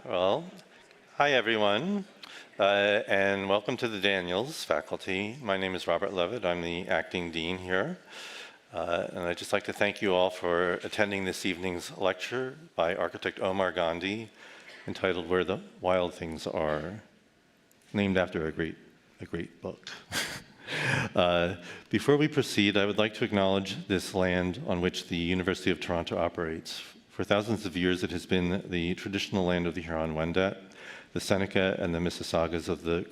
Well, hi everyone, and welcome to the Daniels faculty. My name is Robert Levitt. I'm the acting dean here. And I'd just like to thank you all for attending this evening's lecture by architect Omar Gandhi, entitled Where the Wild Things Are, named after a great book. Before we proceed, I would like to acknowledge this land on which the University of Toronto operates. For thousands of years, it has been the traditional land of the Huron-Wendat, the Seneca, and the Mississaugas of the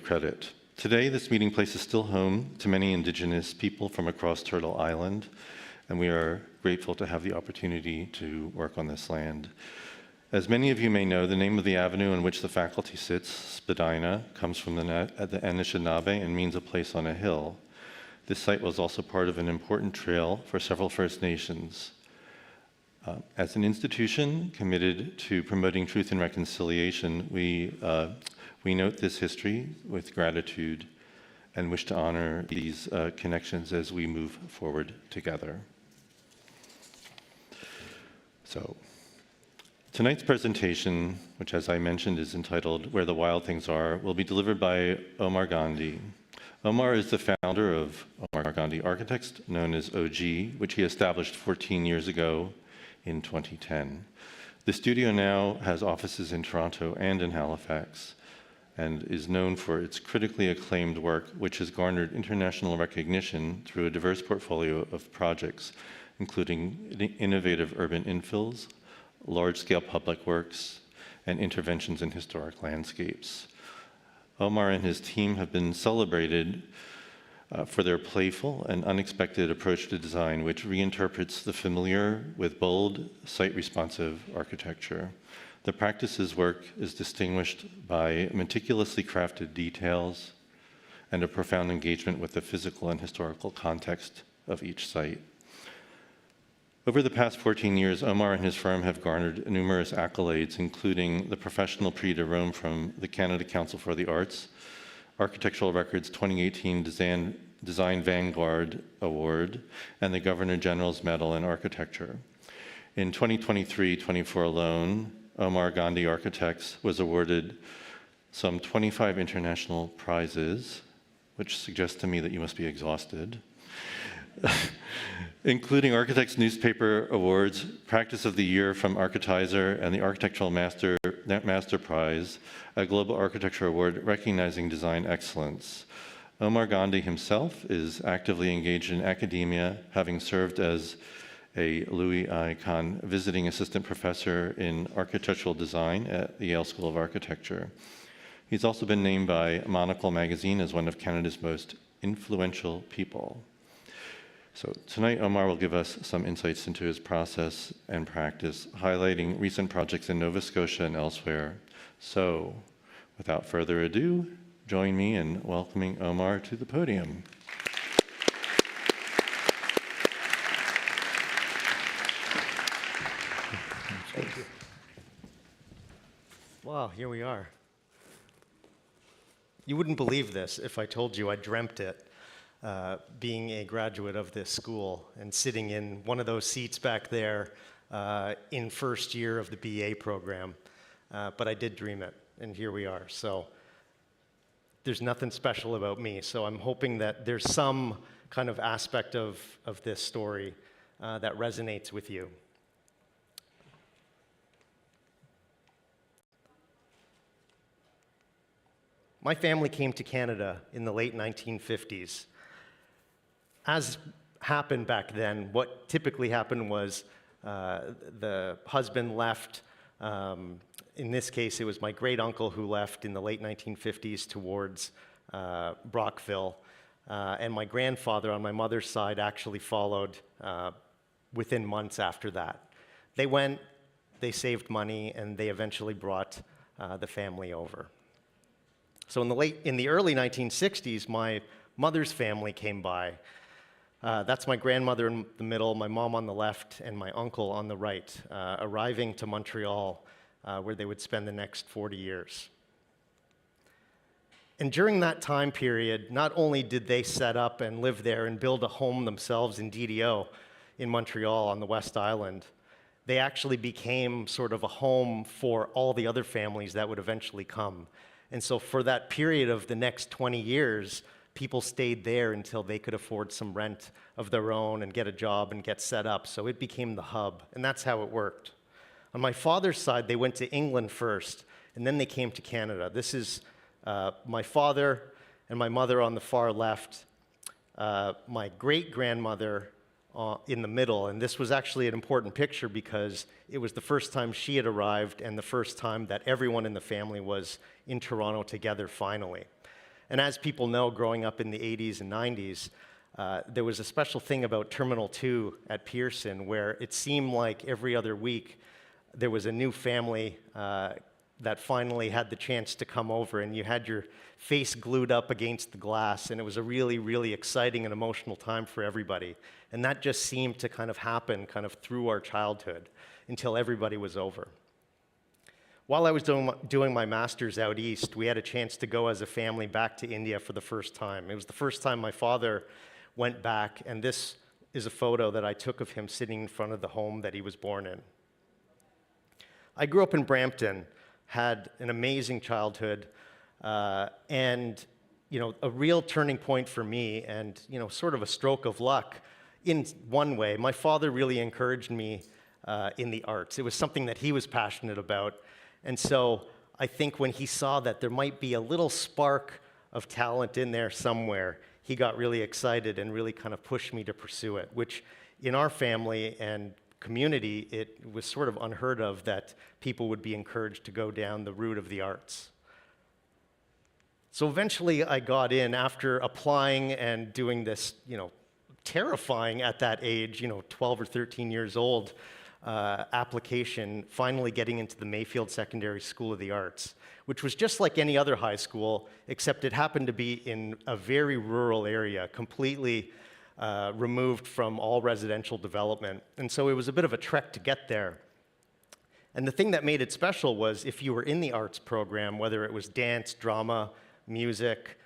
Credit. Today, this meeting place is still home to many Indigenous people from across Turtle Island, and we are grateful to have the opportunity to work on this land. As many of you may know, the name of the avenue in which the faculty sits, Spadina, comes from the Anishinaabe and means a place on a hill. This site was also part of an important trail for several First Nations. As an institution committed to promoting truth and reconciliation, we note this history with gratitude and wish to honor these connections as we move forward together. So, tonight's presentation, which as I mentioned is entitled Where the Wild Things Are, will be delivered by Omar Gandhi. Omar is the founder of Omar Gandhi Architects, known as OG, which he established 14 years ago in 2010. The studio now has offices in Toronto and in Halifax, and is known for its critically acclaimed work, which has garnered international recognition through a diverse portfolio of projects, including innovative urban infills, large-scale public works, and interventions in historic landscapes. Omar and his team have been celebrated for their playful and unexpected approach to design, which reinterprets the familiar with bold, site-responsive architecture. The practice's work is distinguished by meticulously crafted details and a profound engagement with the physical and historical context of each site. Over the past 14 years, Omar and his firm have garnered numerous accolades, including the Professional Prix de Rome from the Canada Council for the Arts, Architectural Records 2018 Design Vanguard Award, and the Governor General's Medal in Architecture. In 2023-24 alone, Omar Gandhi Architects was awarded some 25 international prizes, which suggests to me that you must be exhausted, including Architects Newspaper Awards, Practice of the Year from Architizer, and the Architectural Master Prize, a global architecture award recognizing design excellence. Omar Gandhi himself is actively engaged in academia, having served as a Louis I. Kahn visiting assistant professor in architectural design at the Yale School of Architecture. He's also been named by Monocle magazine as one of Canada's most influential people. So tonight, Omar will give us some insights into his process and practice, highlighting recent projects in Nova Scotia and elsewhere. So, without further ado, join me in welcoming Omar to the podium. Thank you. Wow, here we are. You wouldn't believe this if I told you I dreamt it. Being a graduate of this school and sitting in one of those seats back there in first year of the BA program. But I did dream it, and here we are. So there's nothing special about me. So I'm hoping that there's some kind of aspect of this story that resonates with you. My family came to Canada in the late 1950s. As happened back then, what typically happened was the husband left. In this case, it was my great uncle who left in the late 1950s towards Brockville. And my grandfather on my mother's side actually followed within months after that. They went, they saved money, and they eventually brought the family over. So in the early 1960s, my mother's family came by. That's my grandmother in the middle, my mom on the left, and my uncle on the right, arriving to Montreal, where they would spend the next 40 years. And during that time period, not only did they set up and live there and build a home themselves in DDO in Montreal on the West Island, they actually became sort of a home for all the other families that would eventually come. And so for that period of the next 20 years, people stayed there until they could afford some rent of their own and get a job and get set up. So it became the hub, and that's how it worked. On my father's side, they went to England first, and then they came to Canada. This is my father and my mother on the far left, my great-grandmother in the middle, and this was actually an important picture because it was the first time she had arrived and the first time that everyone in the family was in Toronto together finally. And as people know, growing up in the 80s and 90s, there was a special thing about Terminal 2 at Pearson where it seemed like every other week there was a new family that finally had the chance to come over, and you had your face glued up against the glass, and it was a really, really exciting and emotional time for everybody. And that just seemed to kind of happen kind of through our childhood until everybody was over. While I was doing my master's out east, we had a chance to go as a family back to India for the first time. It was the first time my father went back, and this is a photo that I took of him sitting in front of the home that he was born in. I grew up in Brampton, had an amazing childhood, and a real turning point for me, and sort of a stroke of luck in one way. My father really encouraged me in the arts. It was something that he was passionate about, and so I think when he saw that there might be a little spark of talent in there somewhere, he got really excited and really kind of pushed me to pursue it, which in our family and community, it was sort of unheard of that people would be encouraged to go down the route of the arts. So eventually I got in after applying and doing this, terrifying at that age, 12 or 13 years old, application, finally getting into the Mayfield Secondary School of the Arts, which was just like any other high school, except it happened to be in a very rural area, completely removed from all residential development. And so it was a bit of a trek to get there. And the thing that made it special was if you were in the arts program, whether it was dance, drama, music,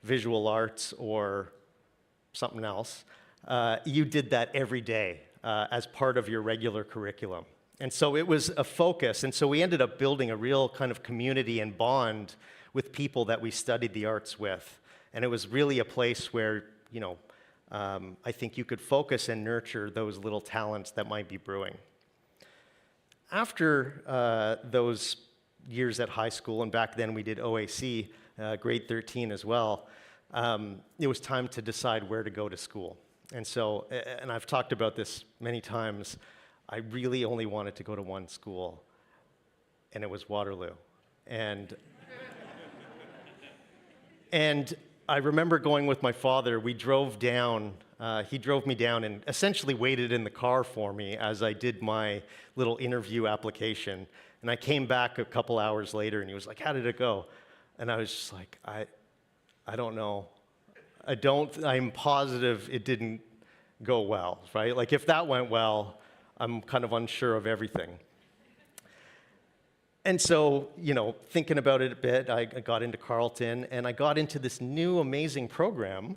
visual arts, or something else, you did that every day as part of your regular curriculum. And so it was a focus. And so we ended up building a real kind of community and bond with people that we studied the arts with. And it was really a place where, I think you could focus and nurture those little talents that might be brewing. After those years at high school, and back then we did OAC, grade 13 as well, it was time to decide where to go to school. And so, and I've talked about this many times, I really only wanted to go to one school, and it was Waterloo. And I remember going with my father. We drove down, he drove me down and essentially waited in the car for me as I did my little interview application. And I came back a couple hours later, and he was like, "How did it go?" And I was just like, I don't know. I'm positive it didn't go well, right? Like if that went well, I'm kind of unsure of everything. And so, thinking about it a bit, I got into Carleton, and I got into this new amazing program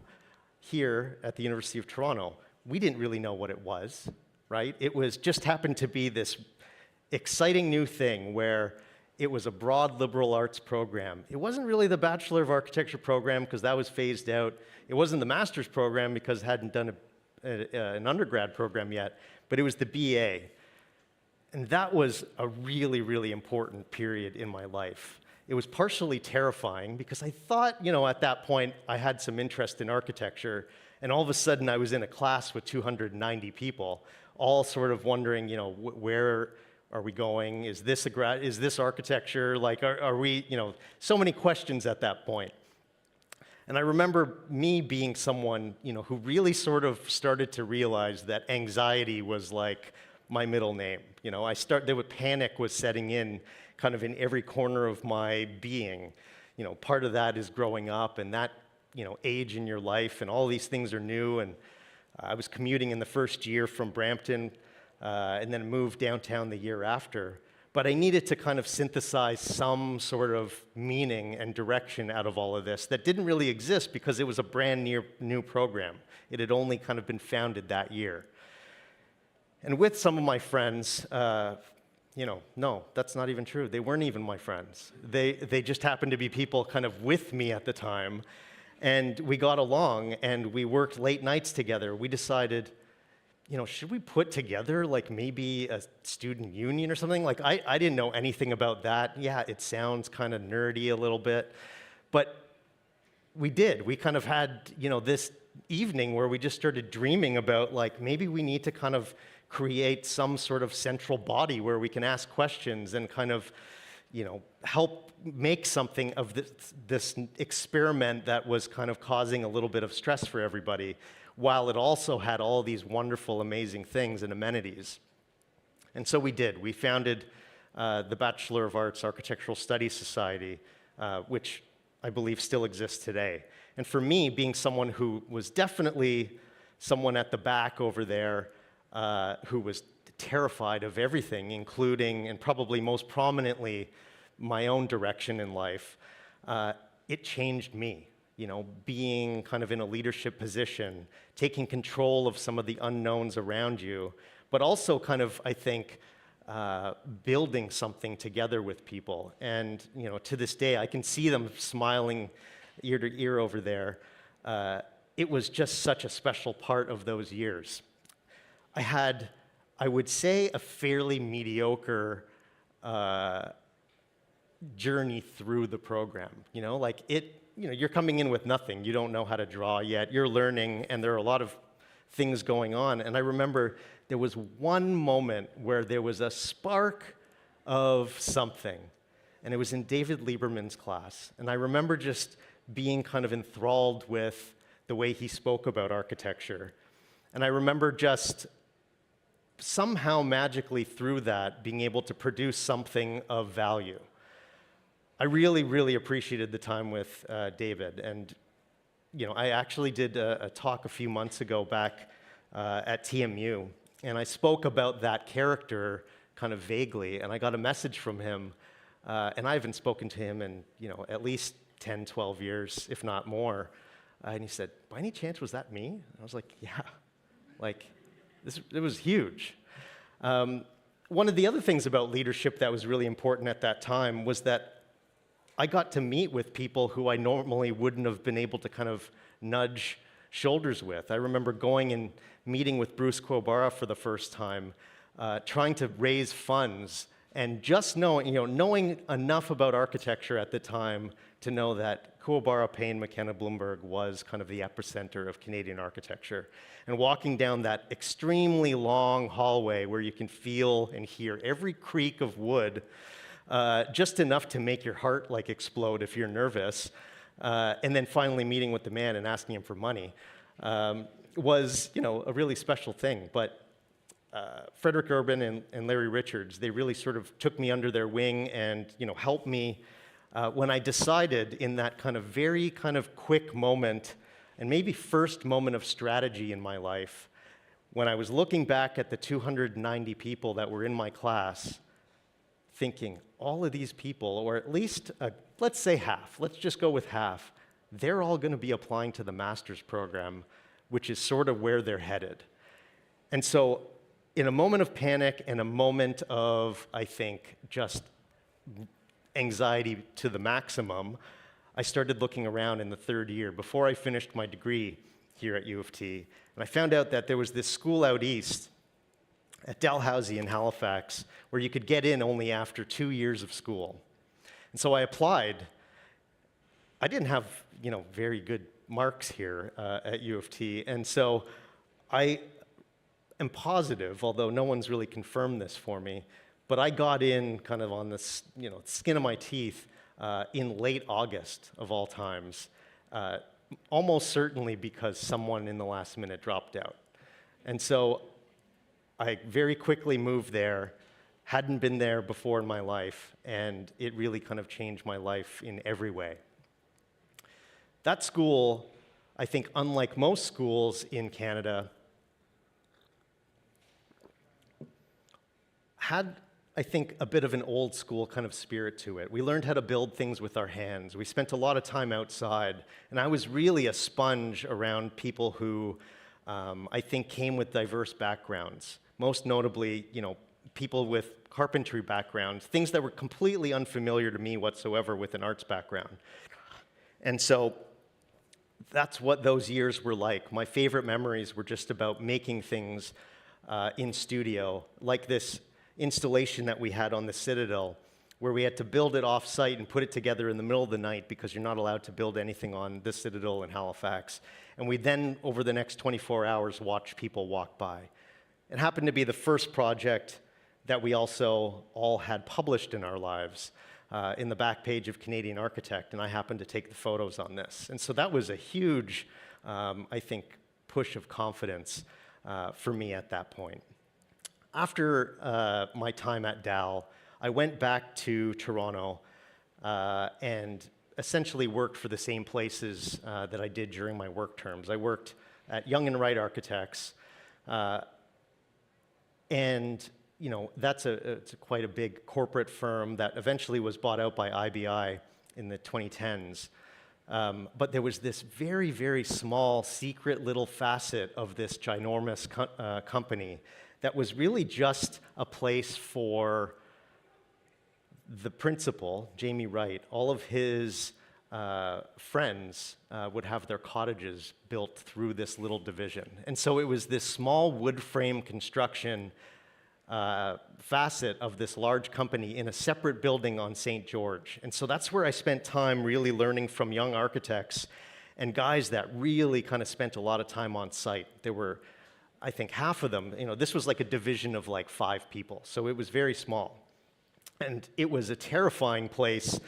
here at the University of Toronto. We didn't really know what it was, right? It was just happened to be this exciting new thing where it was a broad liberal arts program. It wasn't really the Bachelor of Architecture program because that was phased out. It wasn't the master's program because it hadn't done an undergrad program yet, but it was the BA. And that was a really, really important period in my life. It was partially terrifying because I thought, at that point, I had some interest in architecture, and all of a sudden I was in a class with 290 people, all sort of wondering, where are we going? Is this architecture? Like, are we, so many questions at that point. And I remember me being someone, who really sort of started to realize that anxiety was like my middle name. Panic was setting in kind of in every corner of my being. Part of that is growing up and that, age in your life, and all these things are new. And I was commuting in the first year from Brampton, and then moved downtown the year after. But I needed to kind of synthesize some sort of meaning and direction out of all of this that didn't really exist because it was a brand new program. It had only kind of been founded that year. And with some of my friends, no, that's not even true. They weren't even my friends. They just happened to be people kind of with me at the time. And we got along, and we worked late nights together. We decided, should we put together like maybe a student union or something? Like I didn't know anything about that. Yeah, it sounds kind of nerdy a little bit, but we did. We kind of had, this evening where we just started dreaming about like maybe we need to kind of create some sort of central body where we can ask questions and kind of, help make something of this experiment that was kind of causing a little bit of stress for everybody, while it also had all these wonderful, amazing things and amenities. And so we did. We founded the Bachelor of Arts Architectural Studies Society, which I believe still exists today. And for me, being someone who was definitely someone at the back over there who was terrified of everything, including, and probably most prominently, my own direction in life, it changed me. Being kind of in a leadership position, taking control of some of the unknowns around you, but also kind of, I think, building something together with people. And, to this day, I can see them smiling ear to ear over there. It was just such a special part of those years. I had, I would say, a fairly mediocre journey through the program. You're coming in with nothing. You don't know how to draw yet. You're learning, and there are a lot of things going on. And I remember there was one moment where there was a spark of something, and it was in David Lieberman's class. And I remember just being kind of enthralled with the way he spoke about architecture. And I remember just somehow magically through that being able to produce something of value. I really, really appreciated the time with David. And I actually did a talk a few months ago back at TMU, and I spoke about that character kind of vaguely, and I got a message from him, and I haven't spoken to him in at least 10, 12 years, if not more. And he said, "By any chance, was that me?" And I was like, "Yeah." It was huge. One of the other things about leadership that was really important at that time was that I got to meet with people who I normally wouldn't have been able to kind of nudge shoulders with. I remember going and meeting with Bruce Kuwabara for the first time, trying to raise funds, and just knowing enough about architecture at the time to know that Kuwabara, Payne, McKenna, Bloomberg was kind of the epicenter of Canadian architecture. And walking down that extremely long hallway where you can feel and hear every creak of wood, just enough to make your heart explode if you're nervous, and then finally meeting with the man and asking him for money was a really special thing. But Frederick Urban and Larry Richards, they really sort of took me under their wing and helped me when I decided in that kind of very kind of quick moment, and maybe first moment of strategy in my life, when I was looking back at the 290 people that were in my class, thinking, all of these people, or at least, let's say half, let's just go with half, they're all going to be applying to the master's program, which is sort of where they're headed. And so in a moment of panic and a moment of, I think, just anxiety to the maximum, I started looking around in the third year before I finished my degree here at U of T. And I found out that there was this school out east at Dalhousie in Halifax where you could get in only after 2 years of school. And so I applied. I didn't have, very good marks here at U of T. And so I am positive, although no one's really confirmed this for me, but I got in kind of on the skin of my teeth in late August of all times, almost certainly because someone in the last minute dropped out. And so I very quickly moved there, hadn't been there before in my life, and it really kind of changed my life in every way. That school, I think, unlike most schools in Canada, had, I think, a bit of an old school kind of spirit to it. We learned how to build things with our hands. We spent a lot of time outside, and I was really a sponge around people who I think came with diverse backgrounds. most notably, people with carpentry backgrounds, things that were completely unfamiliar to me whatsoever with an arts background. And so that's what those years were like. My favorite memories were just about making things in studio, like this installation that we had on the Citadel, where we had to build it off-site and put it together in the middle of the night because you're not allowed to build anything on the Citadel in Halifax. And we then, over the next 24 hours, watched people walk by. It happened to be the first project that we also all had published in our lives in the back page of Canadian Architect, and I happened to take the photos on this. And so that was a huge, I think, push of confidence for me at that point. After my time at Dal, I went back to Toronto and essentially worked for the same places that I did during my work terms. I worked at Young and Wright Architects, and that's it's quite a big corporate firm that eventually was bought out by IBI in the 2010s. But there was this very, very small, secret little facet of this ginormous company that was really just a place for the principal, Jamie Wright. All of his friends would have their cottages built through this little division. And so it was this small wood frame construction facet of this large company in a separate building on St. George. And so that's where I spent time really learning from young architects and guys that really kind of spent a lot of time on site. There were, I think, half of them, this was like a division of like 5 people, so it was very small. And it was a terrifying place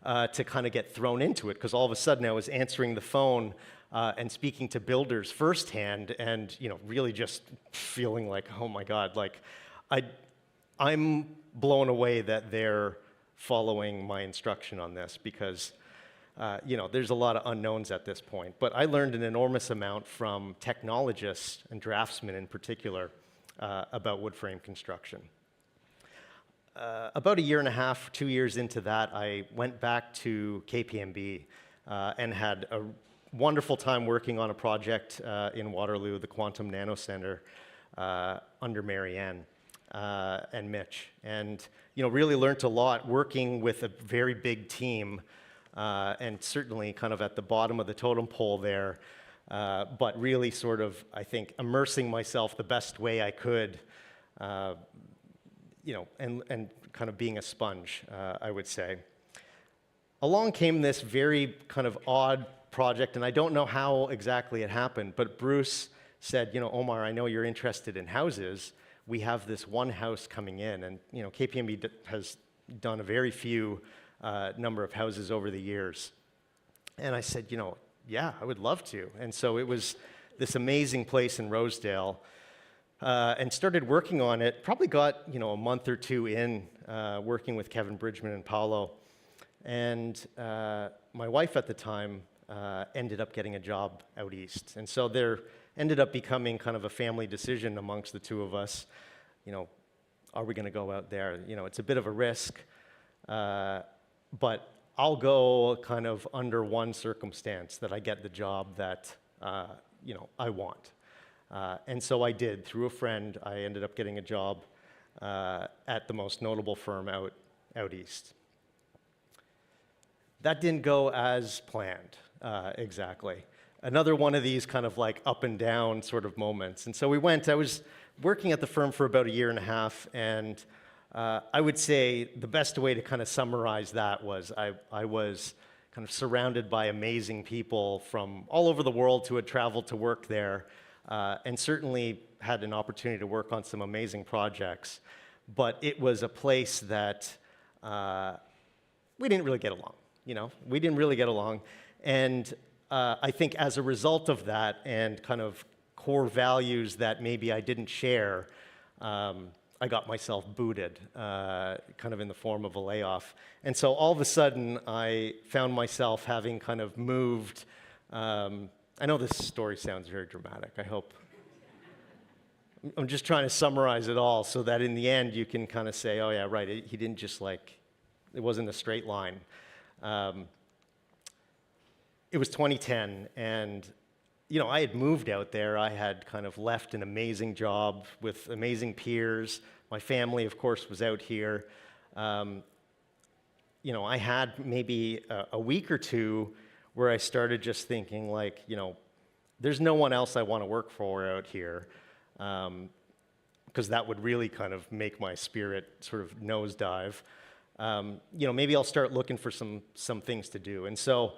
to kind of get thrown into it, because all of a sudden I was answering the phone and speaking to builders firsthand, and really just feeling like, oh my God, like I'm blown away that they're following my instruction on this, because there's a lot of unknowns at this point. But I learned an enormous amount from technologists and draftsmen in particular about wood frame construction. About a year and a half, 2 years into that, I went back to KPMB and had a wonderful time working on a project in Waterloo, the Quantum Nano Center, under Marianne and Mitch. And really learned a lot working with a very big team, and certainly kind of at the bottom of the totem pole there, but really sort of, I think, immersing myself the best way I could, and kind of being a sponge, I would say. Along came this very kind of odd project, and I don't know how exactly it happened, but Bruce said, Omar, I know you're interested in houses. We have this one house coming in, and KPMB has done a very few number of houses over the years. And I said, yeah, I would love to. And so it was this amazing place in Rosedale, and started working on it. Probably got a month or two in working with Kevin Bridgman and Paolo. And my wife at the time ended up getting a job out east. And so there ended up becoming kind of a family decision amongst the two of us. Are we going to go out there? It's a bit of a risk, but I'll go kind of under one circumstance, that I get the job that I want. And so I did. Through a friend, I ended up getting a job at the most notable firm out east. That didn't go as planned, exactly. Another one of these kind of like up and down sort of moments. And so I was working at the firm for about a year and a half, and I would say the best way to kind of summarize that was I was kind of surrounded by amazing people from all over the world who had traveled to work there, and certainly had an opportunity to work on some amazing projects. But it was a place that we didn't really get along. We didn't really get along. And I think as a result of that, and kind of core values that maybe I didn't share, I got myself booted, kind of in the form of a layoff. And so all of a sudden, I found myself having kind of moved. I know this story sounds very dramatic. I hope. I'm just trying to summarize it all so that in the end you can kind of say, oh yeah, right, he didn't just it wasn't a straight line. It was 2010, and I had moved out there. I had kind of left an amazing job with amazing peers. My family, of course, was out here. I had maybe a week or two where I started just thinking, like, there's no one else I want to work for out here, because that would really kind of make my spirit sort of nosedive. Maybe I'll start looking for some things to do. And so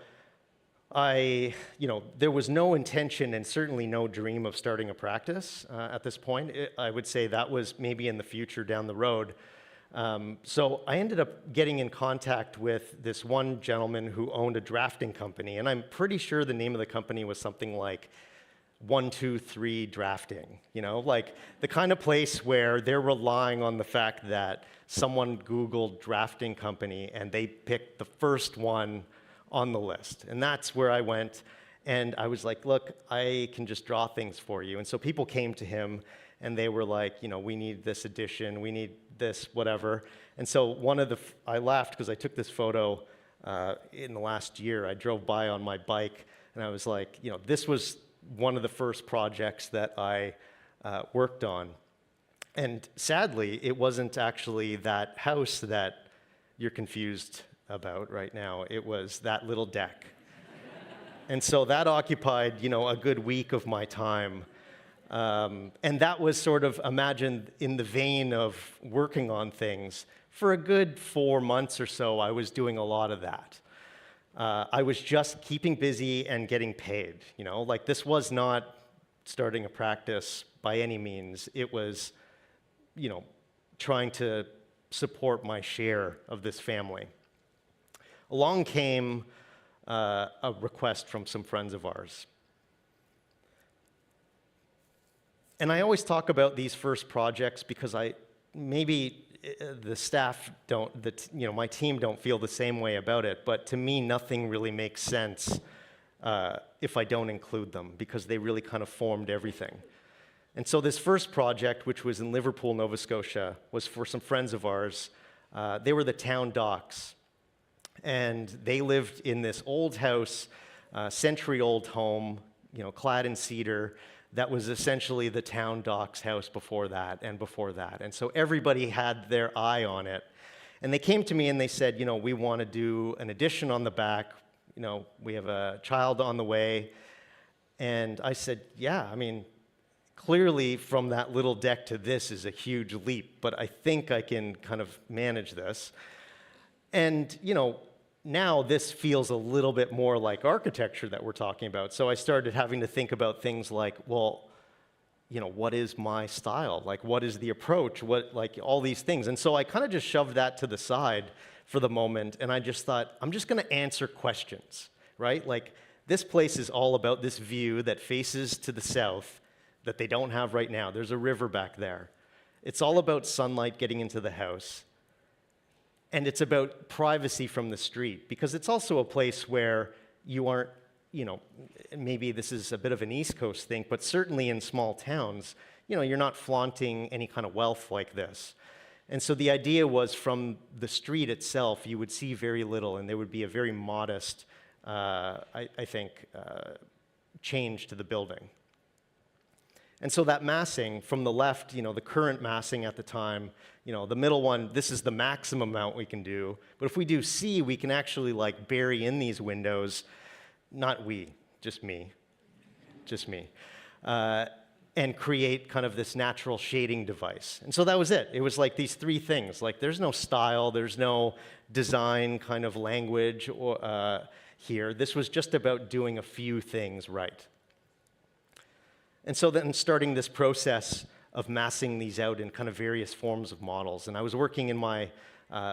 there was no intention and certainly no dream of starting a practice at this point. I would say that was maybe in the future down the road. So I ended up getting in contact with this one gentleman who owned a drafting company, and I'm pretty sure the name of the company was something like 123 Drafting, like the kind of place where they're relying on the fact that someone Googled drafting company and they picked the first one on the list. And that's where I went, and I was like, look, I can just draw things for you. And so people came to him, and they were like, we need this addition, we need this, whatever. And so I laughed because I took this photo in the last year. I drove by on my bike, and I was like, this was one of the first projects that I worked on. And sadly, it wasn't actually that house that you're confused about right now. It was that little deck. And so that occupied, a good week of my time. And that was sort of, imagine, in the vein of working on things. For a good 4 months or so, I was doing a lot of that. I was just keeping busy and getting paid, like this was not starting a practice by any means. It was, trying to support my share of this family. Along came a request from some friends of ours. And I always talk about these first projects because maybe the staff my team don't feel the same way about it, but to me, nothing really makes sense if I don't include them, because they really kind of formed everything. And so this first project, which was in Liverpool, Nova Scotia, was for some friends of ours. They were the town docks. And they lived in this old house, century-old home, clad in cedar, that was essentially the town docks house before that and before that. And so everybody had their eye on it. And they came to me and they said, we want to do an addition on the back. We have a child on the way. And I said, yeah, clearly from that little deck to this is a huge leap, but I think I can kind of manage this. And, now this feels a little bit more like architecture that we're talking about. So I started having to think about things like, well, what is my style? Like, what is the approach? All these things. And so I kind of just shoved that to the side for the moment, and I just thought, I'm just going to answer questions, right? Like, this place is all about this view that faces to the south that they don't have right now. There's a river back there. It's all about sunlight getting into the house. And it's about privacy from the street, because it's also a place where you aren't, maybe this is a bit of an East Coast thing, but certainly in small towns, you're not flaunting any kind of wealth like this. And so the idea was, from the street itself, you would see very little, and there would be a very modest, I think, change to the building. And so that massing from the left, the current massing at the time, the middle one, this is the maximum amount we can do. But if we do C, we can actually bury in these windows, not we, just me, and create kind of this natural shading device. And so that was it. It was like these three things. There's no style, there's no design kind of language here. This was just about doing a few things right. And so then starting this process of massing these out in kind of various forms of models. And I was working in my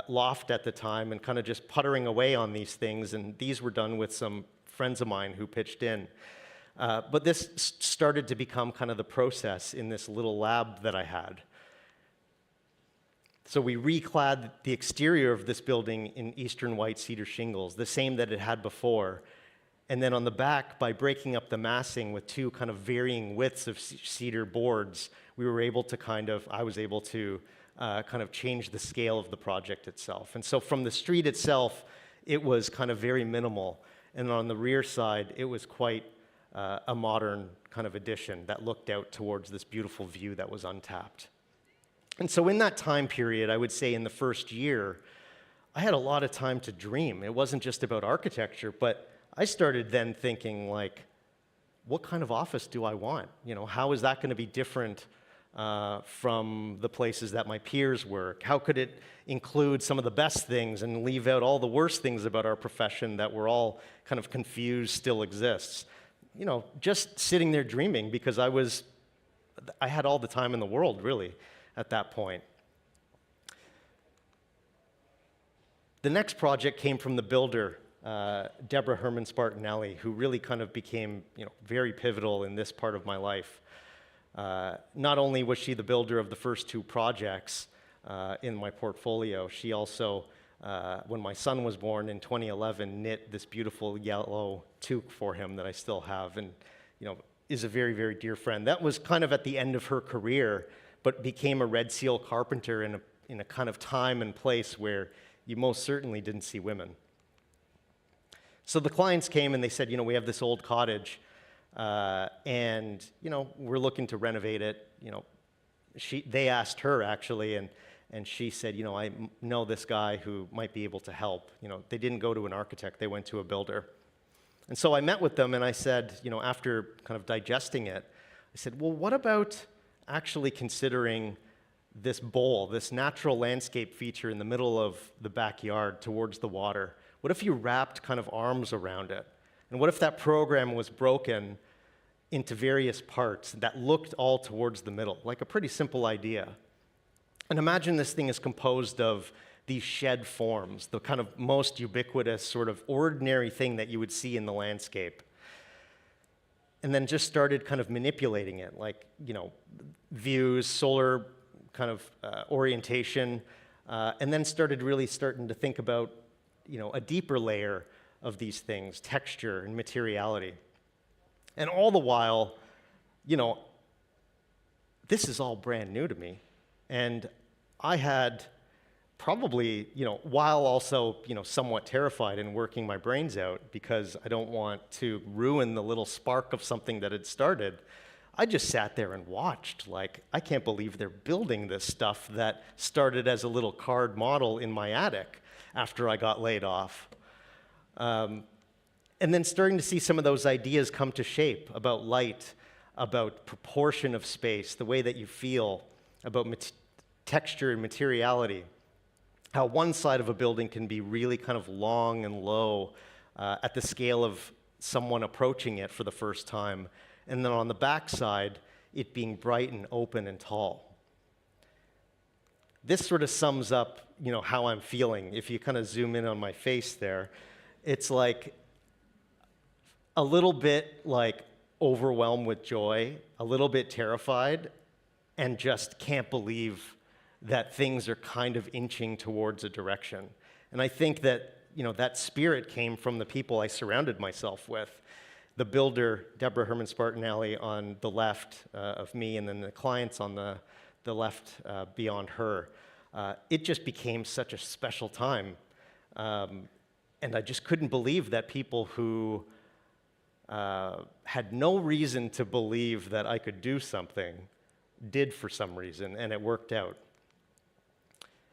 loft at the time and kind of just puttering away on these things, and these were done with some friends of mine who pitched in. But this started to become kind of the process in this little lab that I had. So we reclad the exterior of this building in eastern white cedar shingles, the same that it had before. And then on the back, by breaking up the massing with two kind of varying widths of cedar boards, we were able to I was able to kind of change the scale of the project itself. And so from the street itself, it was kind of very minimal. And on the rear side, it was quite a modern kind of addition that looked out towards this beautiful view that was untapped. And so in that time period, I would say in the first year, I had a lot of time to dream. It wasn't just about architecture, but I started then thinking, like, what kind of office do I want? You know, how is that going to be different from the places that my peers work? How could it include some of the best things and leave out all the worst things about our profession that we're all kind of confused still exists? You know, just sitting there dreaming, because I had all the time in the world, really, at that point. The next project came from the builder, Deborah Herman Spartanelli, who really kind of became, very pivotal in this part of my life. Not only was she the builder of the first two projects in my portfolio, she also, when my son was born in 2011, knit this beautiful yellow toque for him that I still have, and is a very, very dear friend. That was kind of at the end of her career, but became a Red Seal carpenter in a kind of time and place where you most certainly didn't see women. So the clients came and they said, we have this old cottage, and we're looking to renovate it. They asked her actually, and she said, I know this guy who might be able to help. They didn't go to an architect; they went to a builder. And so I met with them, and I said, after kind of digesting it, I said, well, what about actually considering this bowl, this natural landscape feature in the middle of the backyard towards the water? What if you wrapped kind of arms around it? And what if that program was broken into various parts that looked all towards the middle, like a pretty simple idea? And imagine this thing is composed of these shed forms, the kind of most ubiquitous sort of ordinary thing that you would see in the landscape. And then just started kind of manipulating it, like, views, solar kind of orientation, and then starting to think about, a deeper layer of these things, texture and materiality. And all the while, this is all brand new to me. And I had probably, while also, somewhat terrified and working my brains out because I don't want to ruin the little spark of something that had started, I just sat there and watched, like, I can't believe they're building this stuff that started as a little card model in my attic after I got laid off. And then starting to see some of those ideas come to shape about light, about proportion of space, the way that you feel, about texture and materiality, how one side of a building can be really kind of long and low at the scale of someone approaching it for the first time, and then on the back side, it being bright and open and tall. This sort of sums up, how I'm feeling. If you kind of zoom in on my face there, it's like a little bit like overwhelmed with joy, a little bit terrified, and just can't believe that things are kind of inching towards a direction. And I think that, that spirit came from the people I surrounded myself with. The builder, Deborah Herman Spartanelli, on the left of me, and then the clients on the left beyond her. It just became such a special time. And I just couldn't believe that people who had no reason to believe that I could do something did for some reason, and it worked out.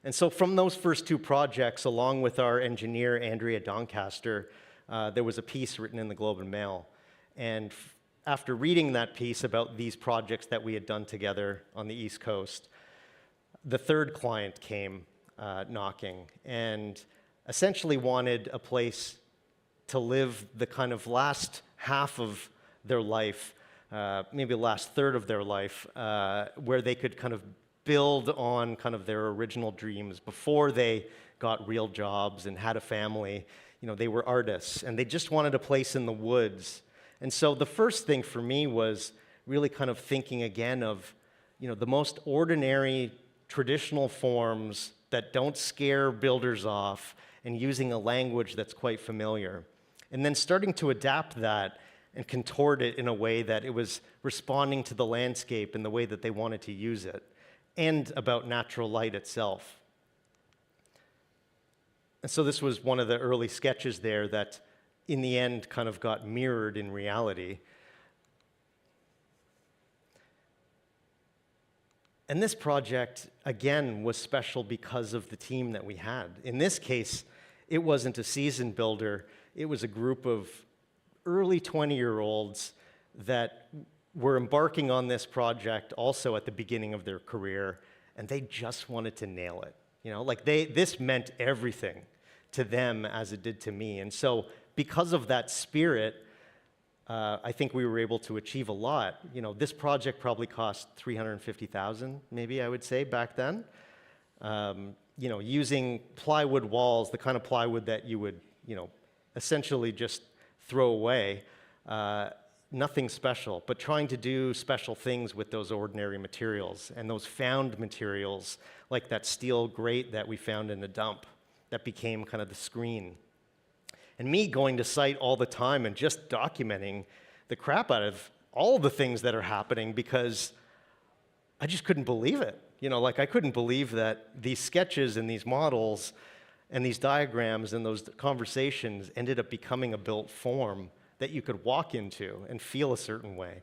And so from those first two projects, along with our engineer, Andrea Doncaster, there was a piece written in the Globe and Mail. And after reading that piece about these projects that we had done together on the East Coast, the third client came knocking and essentially wanted a place to live the kind of last half of their life, maybe the last third of their life, where they could kind of build on kind of their original dreams before they got real jobs and had a family. They were artists, and they just wanted a place in the woods. And so the first thing for me was really kind of thinking again of, the most ordinary traditional forms that don't scare builders off, and using a language that's quite familiar. And then starting to adapt that and contort it in a way that it was responding to the landscape in the way that they wanted to use it, and about natural light itself. And so this was one of the early sketches there that in the end kind of got mirrored in reality. And this project, again, was special because of the team that we had. In this case, it wasn't a seasoned builder. It was a group of early 20-year-olds that were embarking on this project also at the beginning of their career, and they just wanted to nail it. You know, like this meant everything to them as it did to me. And so because of that spirit, I think we were able to achieve a lot. You know, this project probably cost $350,000, maybe I would say back then. You know, using plywood walls, the kind of plywood that you would, you know, essentially just throw away. Nothing special, but trying to do special things with those ordinary materials and those found materials, like that steel grate that we found in the dump that became kind of the screen. And me going to site all the time and just documenting the crap out of all the things that are happening because I just couldn't believe it. You know, like I couldn't believe that these sketches and these models and these diagrams and those conversations ended up becoming a built form that you could walk into and feel a certain way.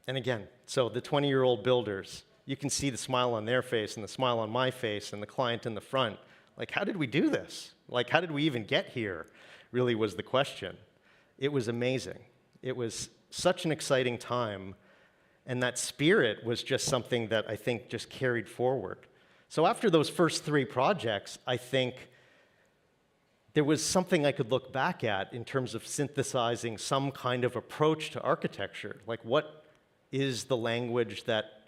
And again, so the 20-year-old builders, you can see the smile on their face and the smile on my face and the client in the front. Like, how did we do this? Like, how did we even get here? Really was the question. It was amazing. It was such an exciting time. And that spirit was just something that I think just carried forward. So after those first 3 projects, I think there was something I could look back at in terms of synthesizing some kind of approach to architecture. Like, what is the language that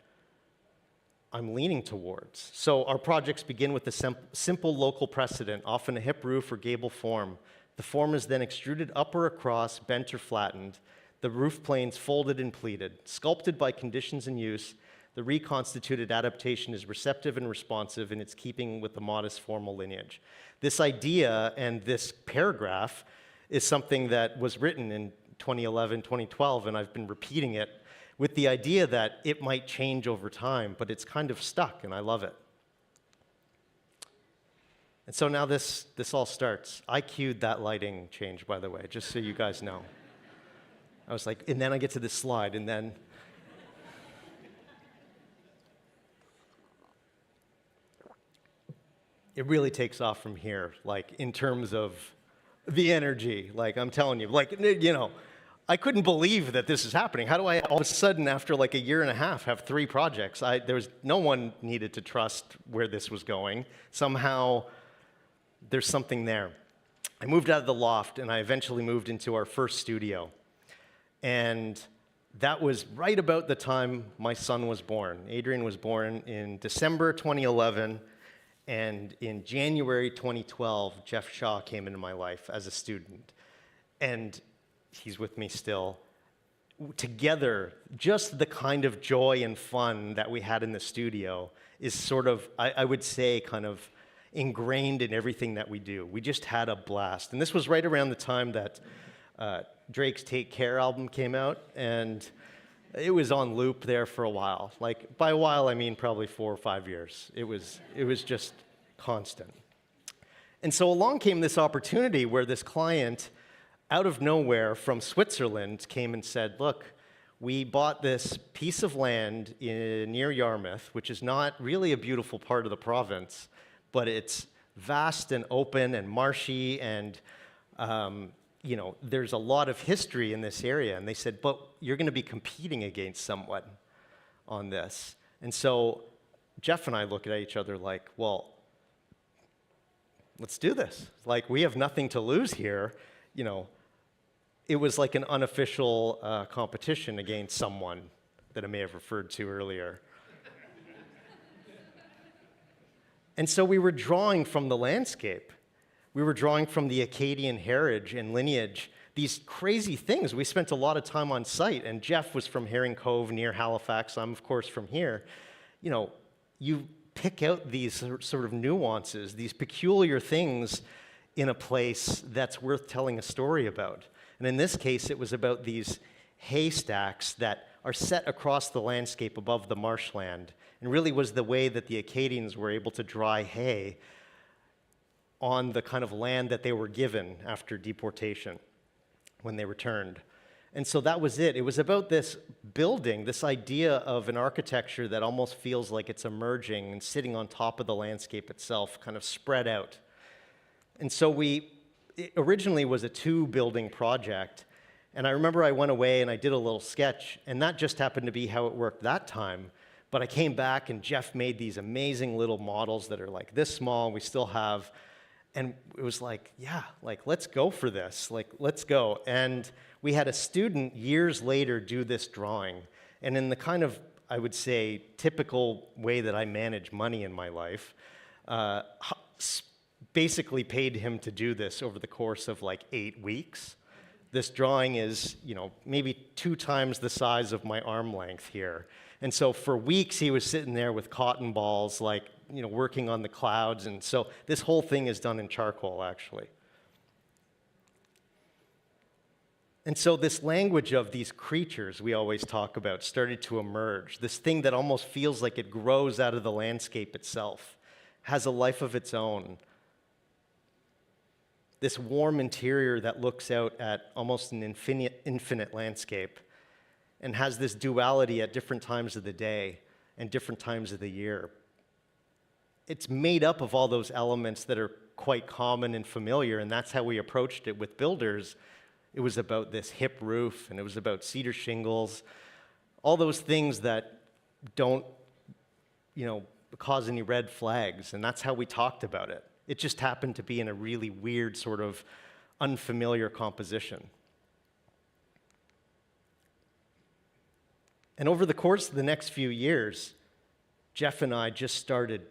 I'm leaning towards? So our projects begin with a simple local precedent, often a hip roof or gable form. The form is then extruded up or across, bent or flattened. The roof planes folded and pleated. Sculpted by conditions in use, the reconstituted adaptation is receptive and responsive in its keeping with the modest formal lineage. This idea and this paragraph is something that was written in 2011, 2012, and I've been repeating it with the idea that it might change over time, but it's kind of stuck, and I love it. And so now this all starts. I cued that lighting change, by the way, just so you guys know. I was like, and then I get to this slide, and then it really takes off from here, like in terms of the energy. Like I'm telling you, like, you know, I couldn't believe that this is happening. How do I all of a sudden, after like a year and a half, have 3 projects? There was no one needed to trust where this was going. Somehow, there's something there. I moved out of the loft, and I eventually moved into our first studio. And that was right about the time my son was born. Adrian was born in December 2011, and in January 2012, Jeff Shaw came into my life as a student. And he's with me still. Together, just the kind of joy and fun that we had in the studio is sort of, I would say, kind of ingrained in everything that we do. We just had a blast. And this was right around the time that Drake's Take Care album came out, and it was on loop there for a while. Like, by a while, I mean probably 4 or 5 years. It was just constant. And so along came this opportunity where this client, out of nowhere from Switzerland, came and said, look, we bought this piece of land near Yarmouth, which is not really a beautiful part of the province, but it's vast and open and marshy, and you know, there's a lot of history in this area. And they said, but you're going to be competing against someone on this. And so Jeff and I look at each other like, well, let's do this. Like, we have nothing to lose here. You know, it was like an unofficial competition against someone that I may have referred to earlier. And so we were drawing from the landscape. We were drawing from the Acadian heritage and lineage, these crazy things. We spent a lot of time on site, and Jeff was from Herring Cove near Halifax. I'm, of course, from here. You know, you pick out these sort of nuances, these peculiar things in a place that's worth telling a story about. And in this case, it was about these haystacks that are set across the landscape above the marshland, and really was the way that the Acadians were able to dry hay on the kind of land that they were given after deportation when they returned. And so that was it. It was about this building, this idea of an architecture that almost feels like it's emerging and sitting on top of the landscape itself, kind of spread out. And so it originally was a 2-building project. And I remember I went away and I did a little sketch, and that just happened to be how it worked that time. But I came back and Jeff made these amazing little models that are like this small, we still have. And it was like, yeah, like, let's go for this. Like, let's go. And we had a student years later do this drawing. And in the kind of, I would say, typical way that I manage money in my life, basically paid him to do this over the course of like 8 weeks. This drawing is, maybe 2 times the size of my arm length here. And so for weeks, he was sitting there with cotton balls, like, working on the clouds. And so this whole thing is done in charcoal, actually. And so this language of these creatures we always talk about started to emerge. This thing that almost feels like it grows out of the landscape itself, has a life of its own. This warm interior that looks out at almost an infinite landscape and has this duality at different times of the day and different times of the year. It's made up of all those elements that are quite common and familiar, and that's how we approached it with builders. It was about this hip roof, and it was about cedar shingles, all those things that don't, cause any red flags, and that's how we talked about it. It just happened to be in a really weird sort of unfamiliar composition. And over the course of the next few years, Jeff and I just started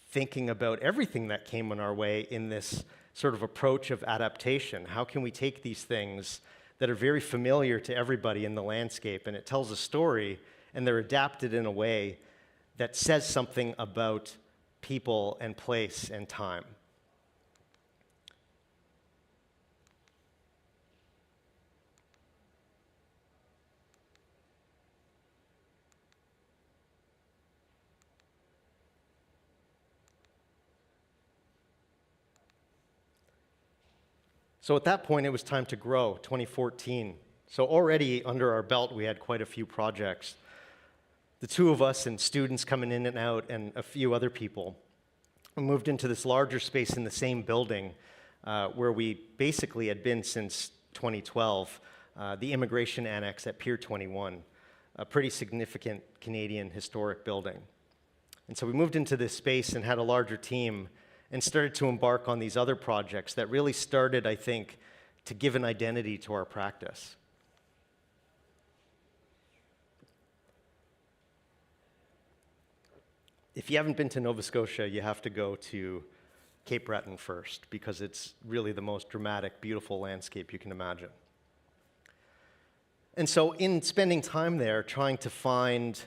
thinking about everything that came on our way in this sort of approach of adaptation. How can we take these things that are very familiar to everybody in the landscape, and it tells a story, and they're adapted in a way that says something about people and place and time. So at that point, it was time to grow, 2014. So already under our belt, we had quite a few projects. The 2 of us and students coming in and out and a few other people. We moved into this larger space in the same building where we basically had been since 2012, the Immigration Annex at Pier 21, a pretty significant Canadian historic building. And so we moved into this space and had a larger team and started to embark on these other projects that really started, I think, to give an identity to our practice. If you haven't been to Nova Scotia, you have to go to Cape Breton first, because it's really the most dramatic, beautiful landscape you can imagine. And so in spending time there, trying to find,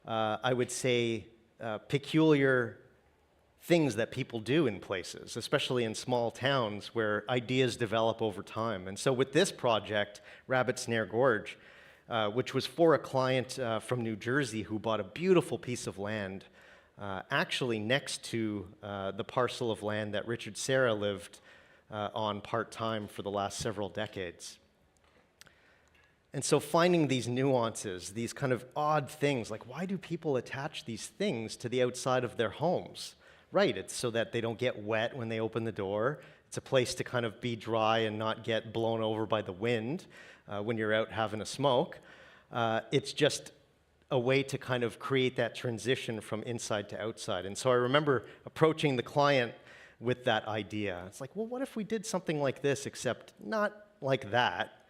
I would say, peculiar things that people do in places, especially in small towns where ideas develop over time. And so with this project, Rabbit Snare Gorge, which was for a client from New Jersey who bought a beautiful piece of land actually next to the parcel of land that Richard Serra lived on part-time for the last several decades. And so finding these nuances, these kind of odd things, like why do people attach these things to the outside of their homes? Right, it's so that they don't get wet when they open the door. It's a place to kind of be dry and not get blown over by the wind when you're out having a smoke. It's just a way to kind of create that transition from inside to outside. And so I remember approaching the client with that idea. It's like, well, what if we did something like this, except not like that?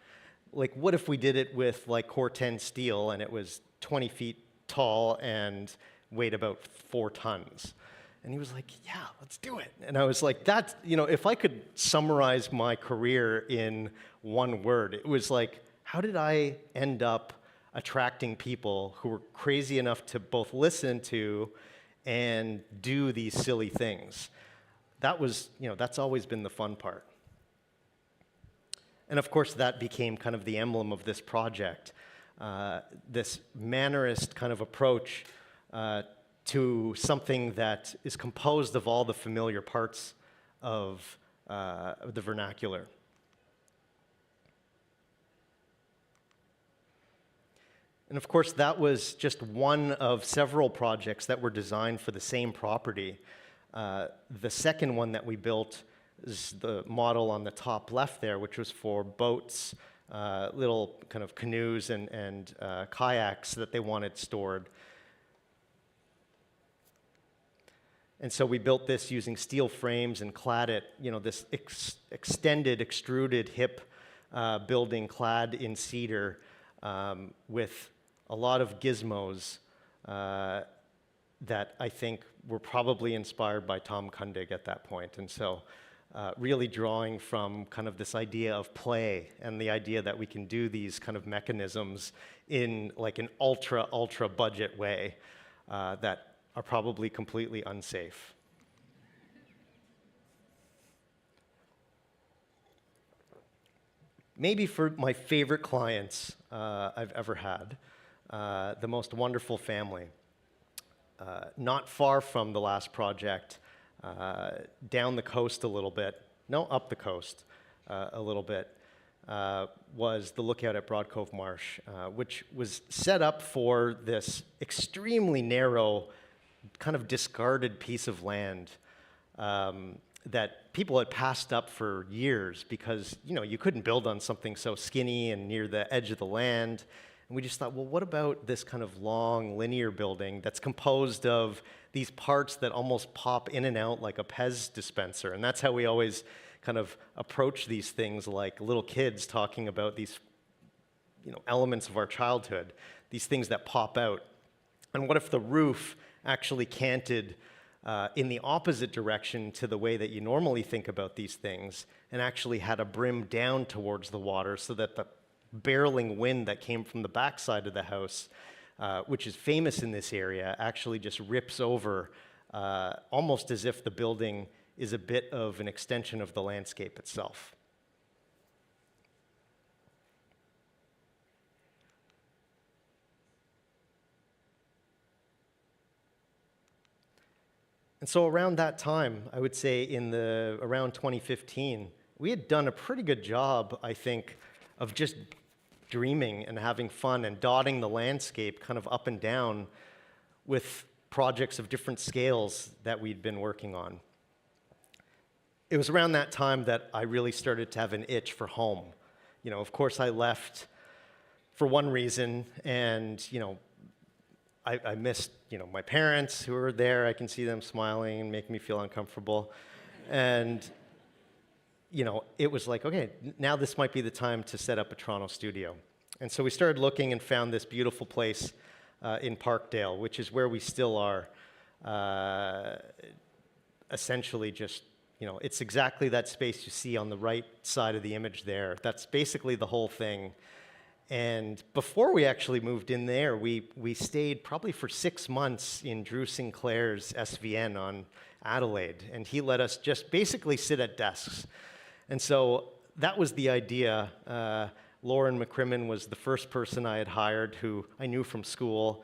Like, what if we did it with like Corten steel and it was 20 feet tall and weighed about 4 tons? And he was like, yeah, let's do it. And I was like, that's, if I could summarize my career in one word, it was like, how did I end up attracting people who were crazy enough to both listen to and do these silly things? That was, that's always been the fun part. And of course, that became kind of the emblem of this project, this mannerist kind of approach to something that is composed of all the familiar parts of the vernacular. And of course, that was just one of several projects that were designed for the same property. The second one that we built is the model on the top left there, which was for boats, little kind of canoes and kayaks that they wanted stored. And so we built this using steel frames and clad it, this extended, extruded hip building clad in cedar with a lot of gizmos that I think were probably inspired by Tom Kundig at that point. And so really drawing from kind of this idea of play and the idea that we can do these kind of mechanisms in like an ultra budget way that are probably completely unsafe. Maybe for my favorite clients I've ever had, the most wonderful family. Not far from the last project, down the coast a little bit, no, up the coast a little bit, was the lookout at Broad Cove Marsh, which was set up for this extremely narrow, kind of discarded piece of land that people had passed up for years because, you couldn't build on something so skinny and near the edge of the land. And we just thought, well, what about this kind of long linear building that's composed of these parts that almost pop in and out like a Pez dispenser? And that's how we always kind of approach these things like little kids talking about these elements of our childhood, these things that pop out. And what if the roof actually canted in the opposite direction to the way that you normally think about these things and actually had a brim down towards the water so that the barreling wind that came from the backside of the house, which is famous in this area, actually just rips over almost as if the building is a bit of an extension of the landscape itself. And so around that time, I would say around 2015, we had done a pretty good job, I think, of just dreaming and having fun and dotting the landscape kind of up and down with projects of different scales that we'd been working on. It was around that time that I really started to have an itch for home. Of course, I left for one reason, and, I missed, my parents who were there. I can see them smiling and making me feel uncomfortable. And, it was like, okay, now this might be the time to set up a Toronto studio. And so we started looking and found this beautiful place in Parkdale, which is where we still are, essentially just, it's exactly that space you see on the right side of the image there. That's basically the whole thing. And before we actually moved in there, we stayed probably for 6 months in Drew Sinclair's SVN on Adelaide, and he let us just basically sit at desks. And so that was the idea. Lauren McCrimmon was the first person I had hired who I knew from school,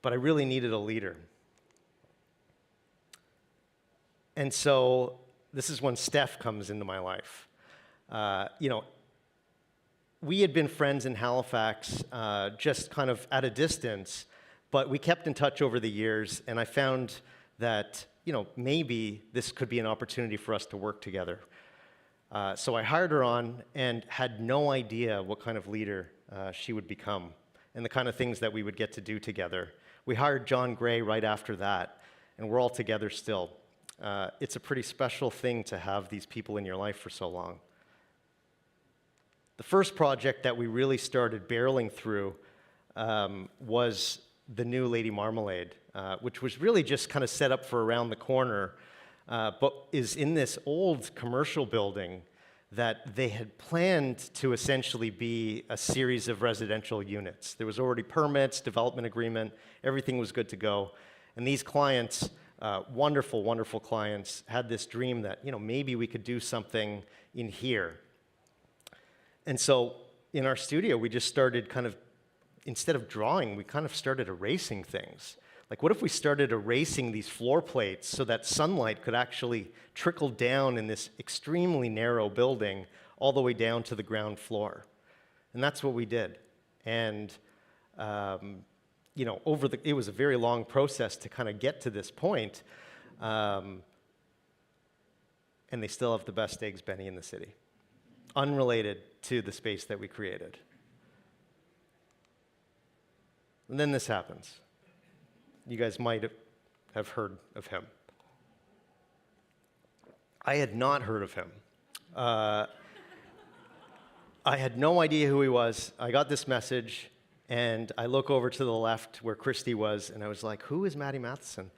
but I really needed a leader. And so this is when Steph comes into my life. We had been friends in Halifax, just kind of at a distance, but we kept in touch over the years, and I found that, maybe this could be an opportunity for us to work together. So I hired her on and had no idea what kind of leader she would become and the kind of things that we would get to do together. We hired John Gray right after that, and we're all together still. It's a pretty special thing to have these people in your life for so long. The first project that we really started barreling through was the new Lady Marmalade, which was really just kind of set up for around the corner, but is in this old commercial building that they had planned to essentially be a series of residential units. There was already permits, development agreement, everything was good to go. And these clients, wonderful, wonderful clients, had this dream that, maybe we could do something in here. And so in our studio, we just started kind of, instead of drawing, we kind of started erasing things. Like, what if we started erasing these floor plates so that sunlight could actually trickle down in this extremely narrow building all the way down to the ground floor? And that's what we did. And you know, it was a very long process to kind of get to this point. And they still have the best eggs Benny in the city, unrelated to the space that we created. And then this happens. You guys might have heard of him. I had not heard of him. I had no idea who he was. I got this message, and I look over to the left where Christy was, and I was like, who is Matty Matheson?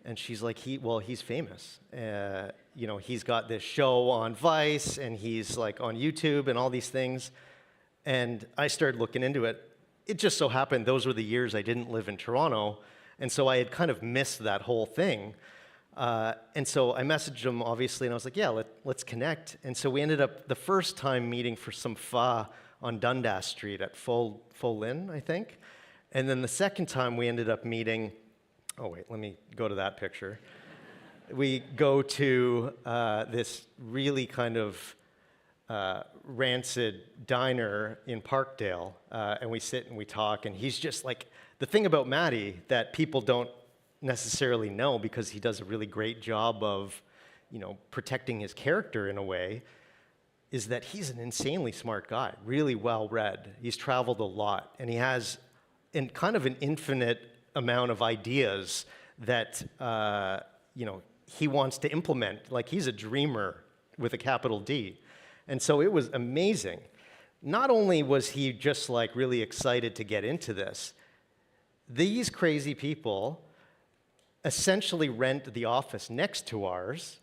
And she's like, he's famous. You know, he's got this show on Vice, and he's like on YouTube and all these things. And I started looking into it. It just so happened those were the years I didn't live in Toronto, and so I had kind of missed that whole thing. And so I messaged him, obviously, and I was like, yeah, let's connect. And so we ended up the first time meeting for some pho on Dundas Street at Fo Lin, I think. And then the second time we ended up meeting, oh wait, let me go to that picture. We go to this really kind of rancid diner in Parkdale, and we sit and we talk, and he's just like, the thing about Matty that people don't necessarily know, because he does a really great job of, you know, protecting his character in a way, is that he's an insanely smart guy, really well-read. He's traveled a lot, and he has kind of an infinite amount of ideas that, you know, he wants to implement. Like, he's a dreamer with a capital D. And so it was amazing. Not only was he just like really excited to get into this, these crazy people essentially rent the office next to ours.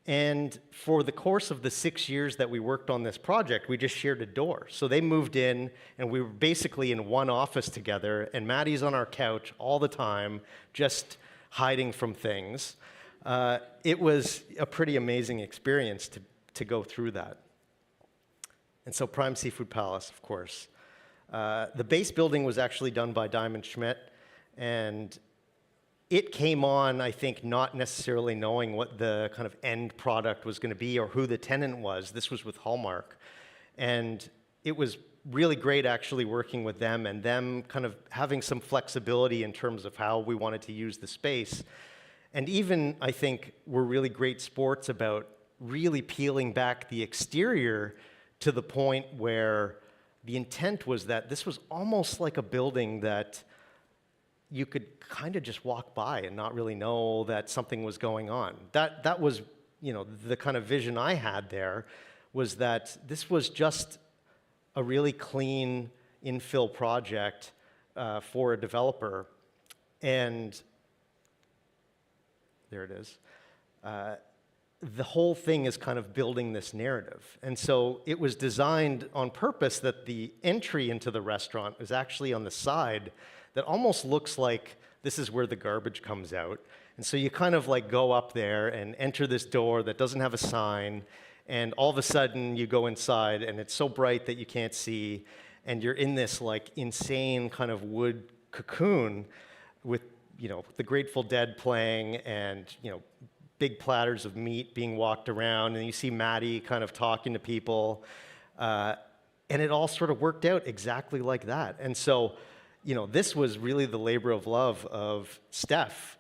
And for the course of the 6 years that we worked on this project, we just shared a door. So they moved in, and we were basically in one office together, and Maddie's on our couch all the time, just hiding from things. It was a pretty amazing experience to go through that. And so Prime Seafood Palace, of course. The base building was actually done by Diamond Schmidt, and it came on, I think, not necessarily knowing what the kind of end product was going to be or who the tenant was. This was with Hallmark. And it was really great actually working with them and them kind of having some flexibility in terms of how we wanted to use the space. And even, I think, we're really great sports about really peeling back the exterior to the point where the intent was that this was almost like a building that you could kind of just walk by and not really know that something was going on. That was, you know, the kind of vision I had there, was that this was just a really clean infill project for a developer. And there it is. The whole thing is kind of building this narrative. And so it was designed on purpose that the entry into the restaurant is actually on the side that almost looks like this is where the garbage comes out. And so you kind of like go up there and enter this door that doesn't have a sign, and all of a sudden you go inside and it's so bright that you can't see, and you're in this like insane kind of wood cocoon with, you know, the Grateful Dead playing and, you know, big platters of meat being walked around, and you see Maddie kind of talking to people, and it all sort of worked out exactly like that. And so, you know, this was really the labor of love of Steph,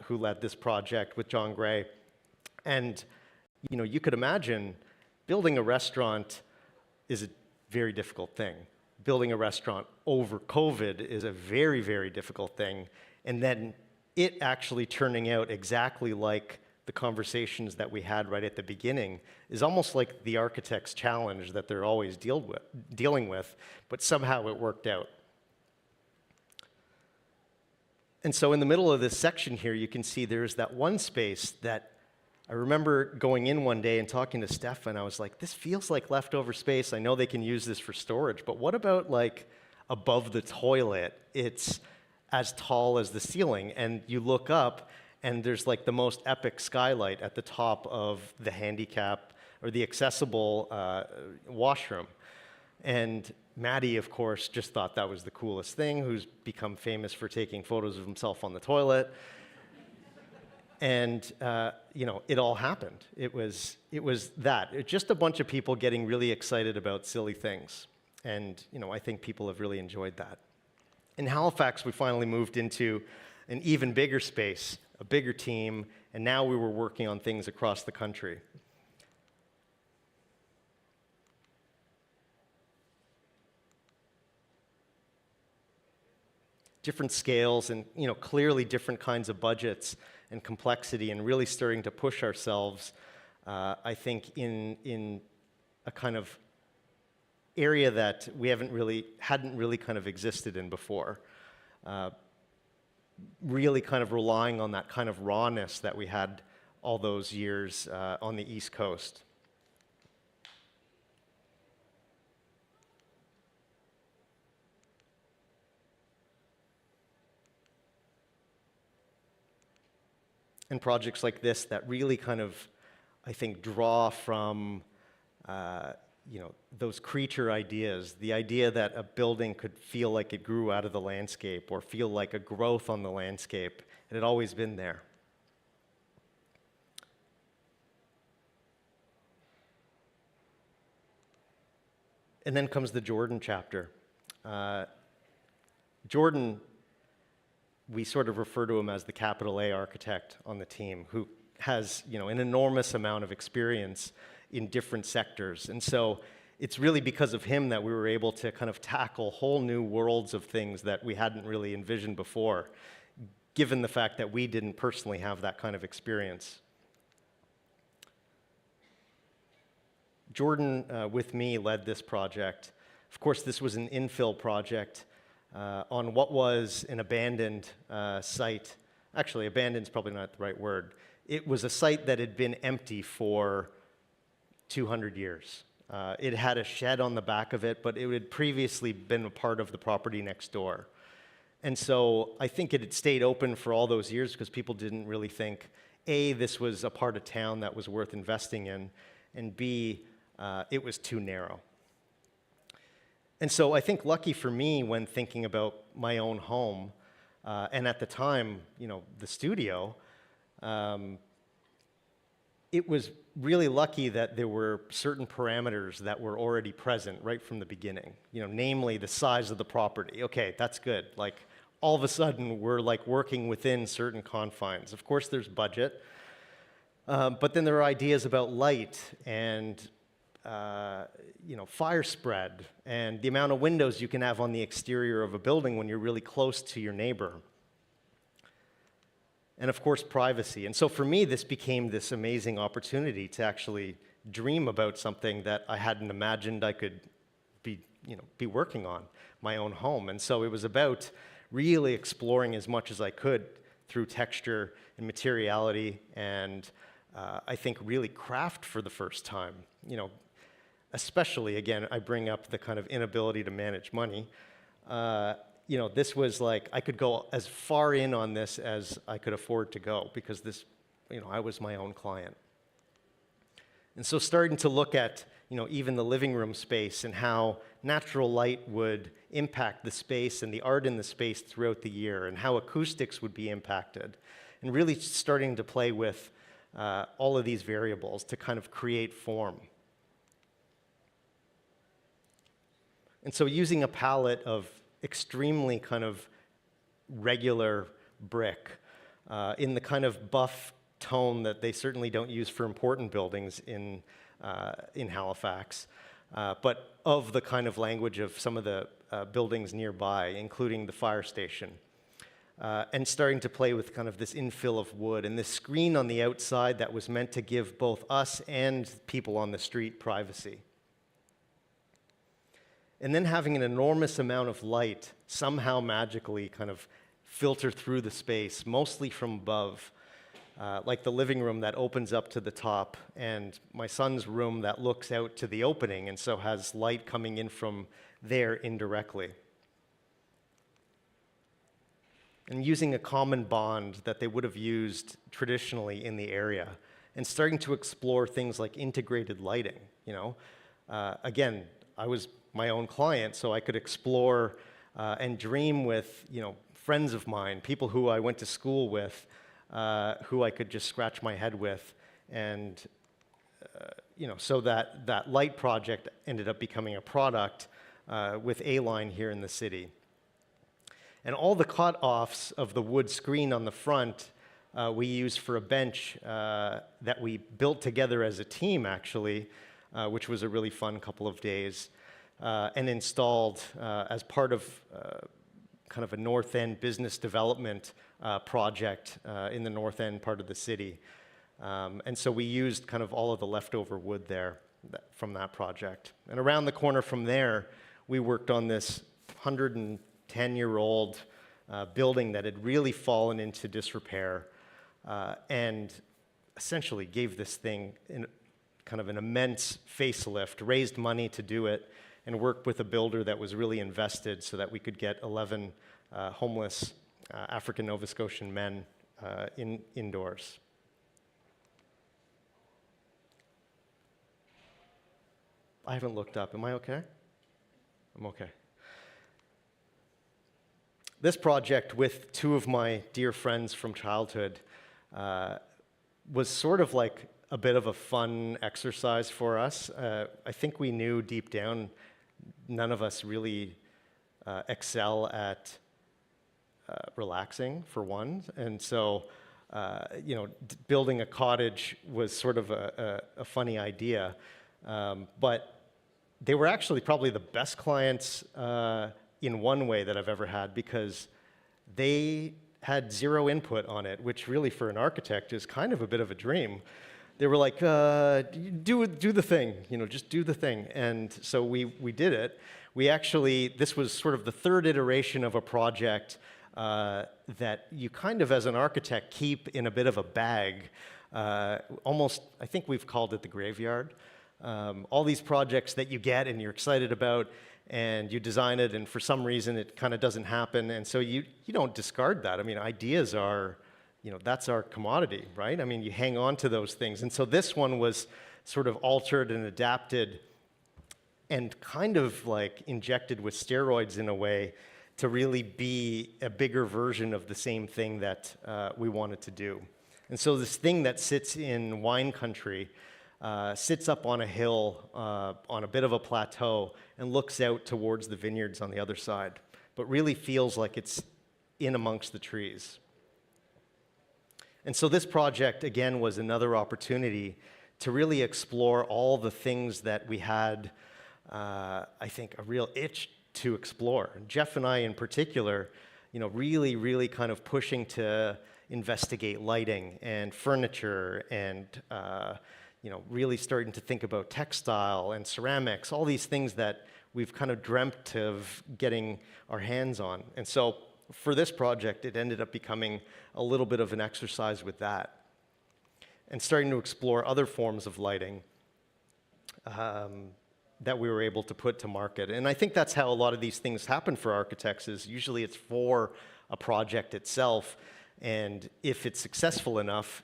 who led this project with John Gray. And, you know, you could imagine building a restaurant is a very difficult thing. Building a restaurant over COVID is a very, very difficult thing. And then it actually turning out exactly like the conversations that we had right at the beginning is almost like the architect's challenge that they're always dealing with, but somehow it worked out. And so in the middle of this section here, you can see there's that one space that I remember going in one day and talking to Steph, and I was like, this feels like leftover space. I know they can use this for storage, but what about like above the toilet? It's as tall as the ceiling, and you look up, and there's like the most epic skylight at the top of the handicap or the accessible washroom. And Maddie, of course, just thought that was the coolest thing, who's become famous for taking photos of himself on the toilet. And it all happened. It was just a bunch of people getting really excited about silly things. And I think people have really enjoyed that. In Halifax, we finally moved into an even bigger space, a bigger team, and now we were working on things across the country. Different scales and clearly different kinds of budgets and complexity, and really starting to push ourselves, I think, in a kind of area that we hadn't really kind of existed in before. Really kind of relying on that kind of rawness that we had all those years on the East Coast. And projects like this that really kind of, I think, draw from those creature ideas, the idea that a building could feel like it grew out of the landscape or feel like a growth on the landscape. It had always been there. And then comes the Jordan chapter. Jordan, we sort of refer to him as the capital A architect on the team, who has an enormous amount of experience in different sectors. And so it's really because of him that we were able to kind of tackle whole new worlds of things that we hadn't really envisioned before, given the fact that we didn't personally have that kind of experience. Jordan, with me, led this project. Of course, this was an infill project on what was an abandoned site. Actually, abandoned is probably not the right word. It was a site that had been empty for 200 years. It had a shed on the back of it, but it had previously been a part of the property next door. And so I think it had stayed open for all those years because people didn't really think, A, this was a part of town that was worth investing in, and B, it was too narrow. And so I think lucky for me when thinking about my own home, and at the time, the studio, it was really lucky that there were certain parameters that were already present right from the beginning, namely the size of the property. Okay, that's good. Like, all of a sudden, we're like working within certain confines. Of course, there's budget, but then there are ideas about light and fire spread and the amount of windows you can have on the exterior of a building when you're really close to your neighbor. And of course, privacy. And so for me, this became this amazing opportunity to actually dream about something that I hadn't imagined I could be working on, my own home. And so it was about really exploring as much as I could through texture and materiality and I think really craft for the first time. Especially, again, I bring up the kind of inability to manage money. This was like, I could go as far in on this as I could afford to go because this, I was my own client. And so starting to look at, even the living room space and how natural light would impact the space and the art in the space throughout the year and how acoustics would be impacted. And really starting to play with all of these variables to kind of create form. And so using a palette of extremely kind of regular brick in the kind of buff tone that they certainly don't use for important buildings in Halifax, but of the kind of language of some of the buildings nearby, including the fire station. And starting to play with kind of this infill of wood and this screen on the outside that was meant to give both us and people on the street privacy. And then having an enormous amount of light somehow magically kind of filter through the space, mostly from above, like the living room that opens up to the top and my son's room that looks out to the opening and so has light coming in from there indirectly. And using a common bond that they would have used traditionally in the area and starting to explore things like integrated lighting, Again, I was my own client, so I could explore and dream with, friends of mine, people who I went to school with, who I could just scratch my head with, and so that light project ended up becoming a product with A-Line here in the city. And all the cut-offs of the wood screen on the front we used for a bench that we built together as a team, actually, which was a really fun couple of days, and installed as part of kind of a North End business development project in the North End part of the city. And so we used kind of all of the leftover wood there from that project. And around the corner from there, we worked on this 110-year-old building that had really fallen into disrepair, and essentially gave this thing kind of an immense facelift, raised money to do it, and worked with a builder that was really invested so that we could get 11 homeless African Nova Scotian men indoors. I haven't looked up. Am I okay? I'm okay. This project with two of my dear friends from childhood was sort of like a bit of a fun exercise for us. I think we knew deep down none of us really excel at relaxing, for one. And so, building a cottage was sort of a funny idea. But they were actually probably the best clients in one way that I've ever had, because they had zero input on it, which really for an architect is kind of a bit of a dream. They were like, do the thing, just do the thing. And so we did it. This was sort of the third iteration of a project that you kind of, as an architect, keep in a bit of a bag. Almost, I think we've called it the graveyard. All these projects that you get and you're excited about, and you design it, and for some reason it kind of doesn't happen, and so you don't discard that. I mean, ideas are, that's our commodity, right? I mean, you hang on to those things. And so this one was sort of altered and adapted and kind of like injected with steroids in a way to really be a bigger version of the same thing that we wanted to do. And so this thing that sits in wine country sits up on a hill, on a bit of a plateau, and looks out towards the vineyards on the other side, but really feels like it's in amongst the trees. And so this project, again, was another opportunity to really explore all the things that we had, I think, a real itch to explore. And Jeff and I, in particular, really, really kind of pushing to investigate lighting and furniture and really starting to think about textile and ceramics, all these things that we've kind of dreamt of getting our hands on. And so for this project, it ended up becoming a little bit of an exercise with that, and starting to explore other forms of lighting that we were able to put to market. And I think that's how a lot of these things happen for architects, is usually it's for a project itself. And if it's successful enough,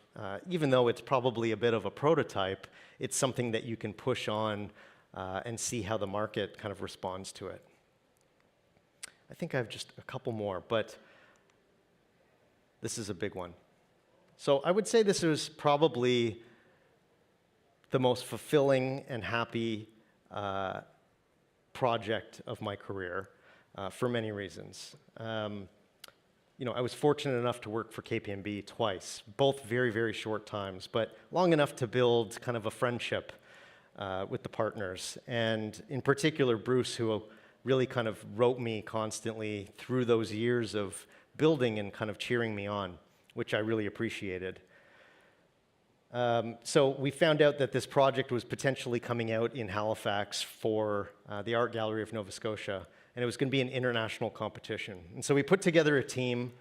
even though it's probably a bit of a prototype, it's something that you can push on and see how the market kind of responds to it. I think I have just a couple more, but this is a big one. So I would say this was probably the most fulfilling and happy project of my career for many reasons. I was fortunate enough to work for KPMB twice, both very, very short times, but long enough to build kind of a friendship with the partners. And in particular, Bruce, who really kind of wrote me constantly through those years of building and kind of cheering me on, which I really appreciated. So we found out that this project was potentially coming out in Halifax for the Art Gallery of Nova Scotia, and it was going to be an international competition. And so we put together a team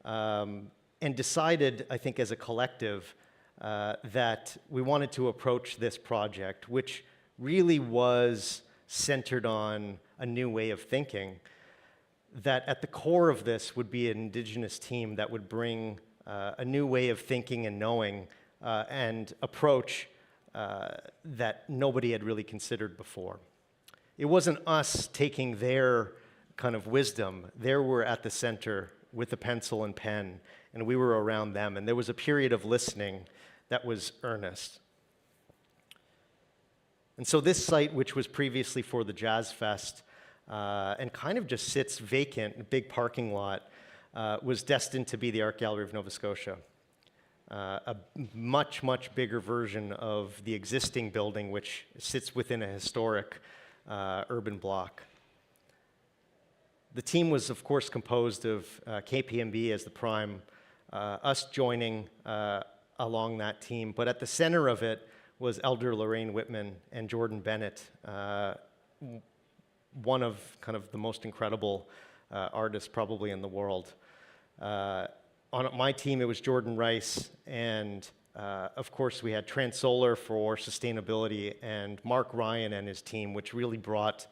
and decided, I think as a collective, that we wanted to approach this project, which really was centered on a new way of thinking, that at the core of this would be an Indigenous team that would bring a new way of thinking and knowing and approach that nobody had really considered before. it wasn't us taking their kind of wisdom. They were at the center with a pencil and pen, and we were around them. And there was a period of listening that was earnest. And so this site, which was previously for the Jazz Fest, and kind of just sits vacant in a big parking lot, was destined to be the Art Gallery of Nova Scotia. A much, much bigger version of the existing building, which sits within a historic urban block. The team was, of course, composed of KPMB as the prime, us joining along that team, but at the center of it was Elder Lorraine Whitman and Jordan Bennett, one of kind of the most incredible artists probably in the world. On my team, it was Jordan Rice, and of course we had Trent Solar for sustainability, and Mark Ryan and his team, which really brought,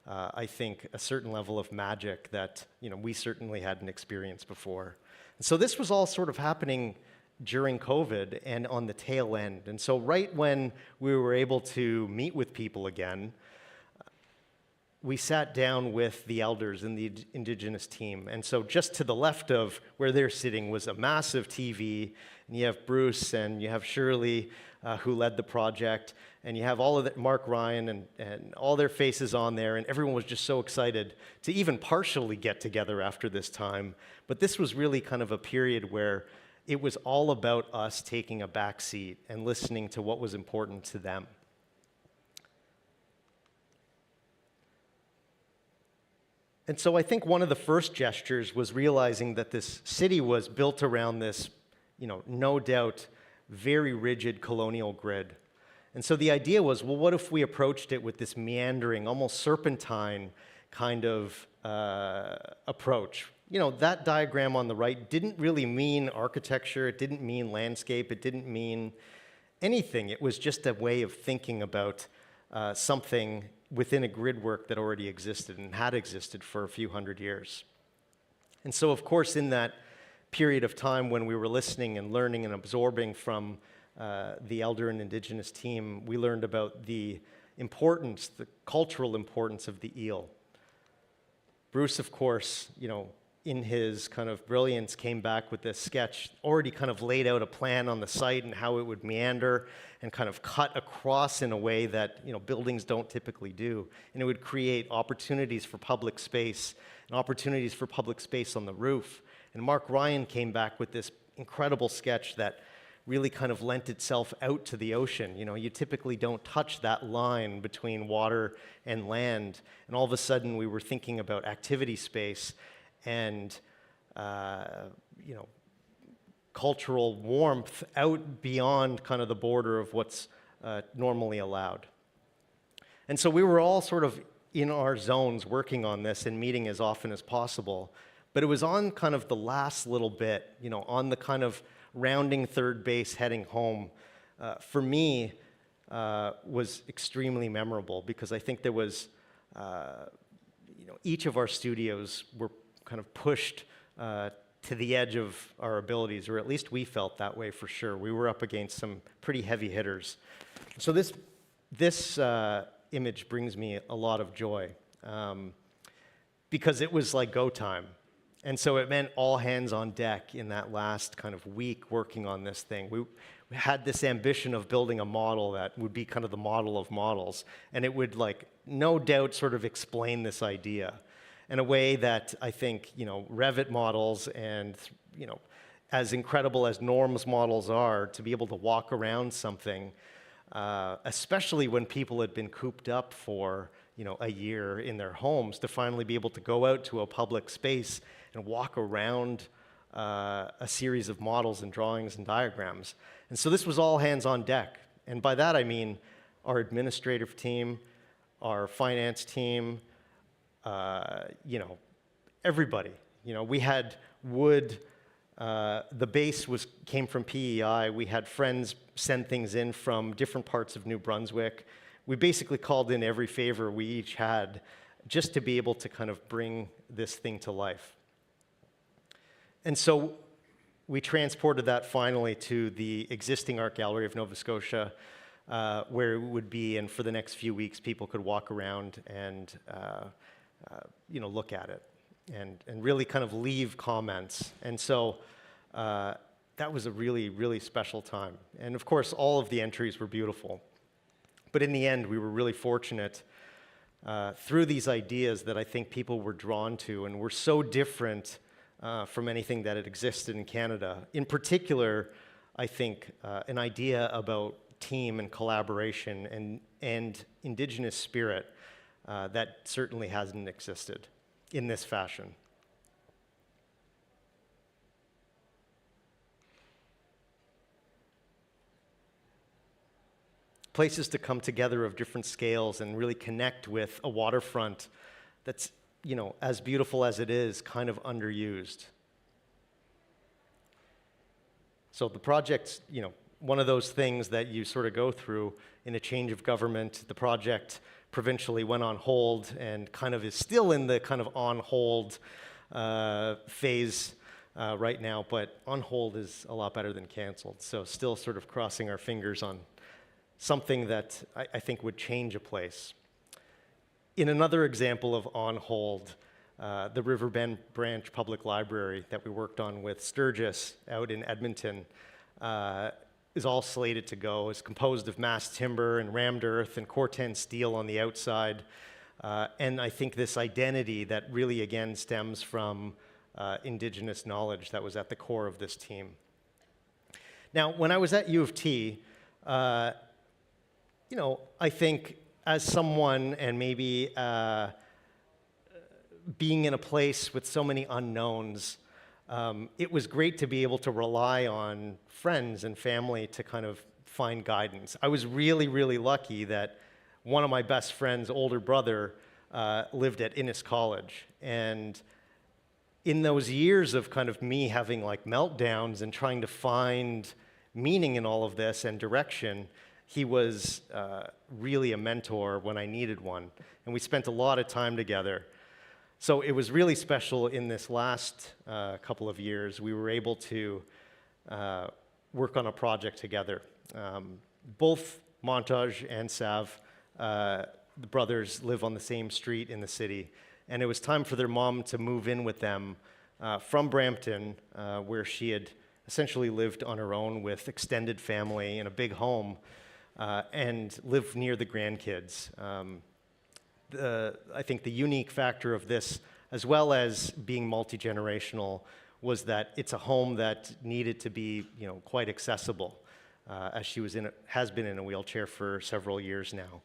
I think, a certain level of magic that we certainly hadn't experienced before. And so this was all sort of happening during COVID and on the tail end. And so right when we were able to meet with people again, we sat down with the elders and the Indigenous team. And so just to the left of where they're sitting was a massive TV, and you have Bruce and you have Shirley, who led the project, and you have all of Mark Ryan and all their faces on there, and everyone was just so excited to even partially get together after this time. But this was really kind of a period where it was all about us taking a back seat and listening to what was important to them. And so I think one of the first gestures was realizing that this city was built around this, no doubt, very rigid colonial grid. And so the idea was, well, what if we approached it with this meandering, almost serpentine kind of approach? That diagram on the right didn't really mean architecture, it didn't mean landscape, it didn't mean anything. It was just a way of thinking about something within a grid work that already existed and had existed for a few hundred years. And so, of course, in that period of time when we were listening and learning and absorbing from the elder and Indigenous team, we learned about the importance, the cultural importance of the eel. Bruce, of course, in his kind of brilliance, came back with this sketch, already kind of laid out a plan on the site and how it would meander and kind of cut across in a way that buildings don't typically do. And it would create opportunities for public space and opportunities for public space on the roof. And Mark Ryan came back with this incredible sketch that really kind of lent itself out to the ocean. You typically don't touch that line between water and land. And all of a sudden, we were thinking about activity space and cultural warmth out beyond kind of the border of what's normally allowed. And so we were all sort of in our zones working on this and meeting as often as possible. But it was on kind of the last little bit, on the kind of rounding third base heading home, for me, was extremely memorable because I think there was, each of our studios were kind of pushed to the edge of our abilities, or at least we felt that way for sure. We were up against some pretty heavy hitters. So this image brings me a lot of joy because it was like go time. And so it meant all hands on deck in that last kind of week working on this thing. We had this ambition of building a model that would be kind of the model of models, and it would, no doubt, sort of explain this idea in a way that I think, Revit models and, as incredible as norms models are, to be able to walk around something, especially when people had been cooped up for, a year in their homes, to finally be able to go out to a public space and walk around a series of models and drawings and diagrams. And so this was all hands on deck. And by that I mean our administrative team, our finance team, everybody. We had wood, the base came from PEI. We had friends send things in from different parts of New Brunswick. We basically called in every favor we each had just to be able to kind of bring this thing to life. And so we transported that finally to the existing Art Gallery of Nova Scotia, where it would be, and for the next few weeks, people could walk around and look at it and really kind of leave comments. And so that was a really, really special time. And of course, all of the entries were beautiful. But in the end, we were really fortunate through these ideas that I think people were drawn to and were so different from anything that had existed in Canada. In particular, I think an idea about team and collaboration and Indigenous spirit that certainly hasn't existed in this fashion. Places to come together of different scales and really connect with a waterfront that's, as beautiful as it is, kind of underused. So the project's, one of those things that you sort of go through in a change of government. The project provincially went on hold and kind of is still in the kind of on hold phase right now, but on hold is a lot better than canceled. So still sort of crossing our fingers on something that I think would change a place. In another example of on hold, the Riverbend Branch Public Library that we worked on with Sturgis out in Edmonton is all slated to go. It's composed of mass timber and rammed earth and Corten steel on the outside. And I think this identity that really, again, stems from Indigenous knowledge that was at the core of this team. Now, when I was at U of T, I think as someone and maybe being in a place with so many unknowns, it was great to be able to rely on friends and family to kind of find guidance. I was really, really lucky that one of my best friends' older brother lived at Innis College. And in those years of kind of me having like meltdowns and trying to find meaning in all of this and direction, he was really a mentor when I needed one. And we spent a lot of time together. So it was really special in this last couple of years. We were able to work on a project together. Both Montage and Sav, the brothers, live on the same street in the city. And it was time for their mom to move in with them from Brampton, where she had essentially lived on her own with extended family in a big home, and live near the grandkids. I think the unique factor of this, as well as being multi-generational, was that it's a home that needed to be, quite accessible, as she has been in a wheelchair for several years now.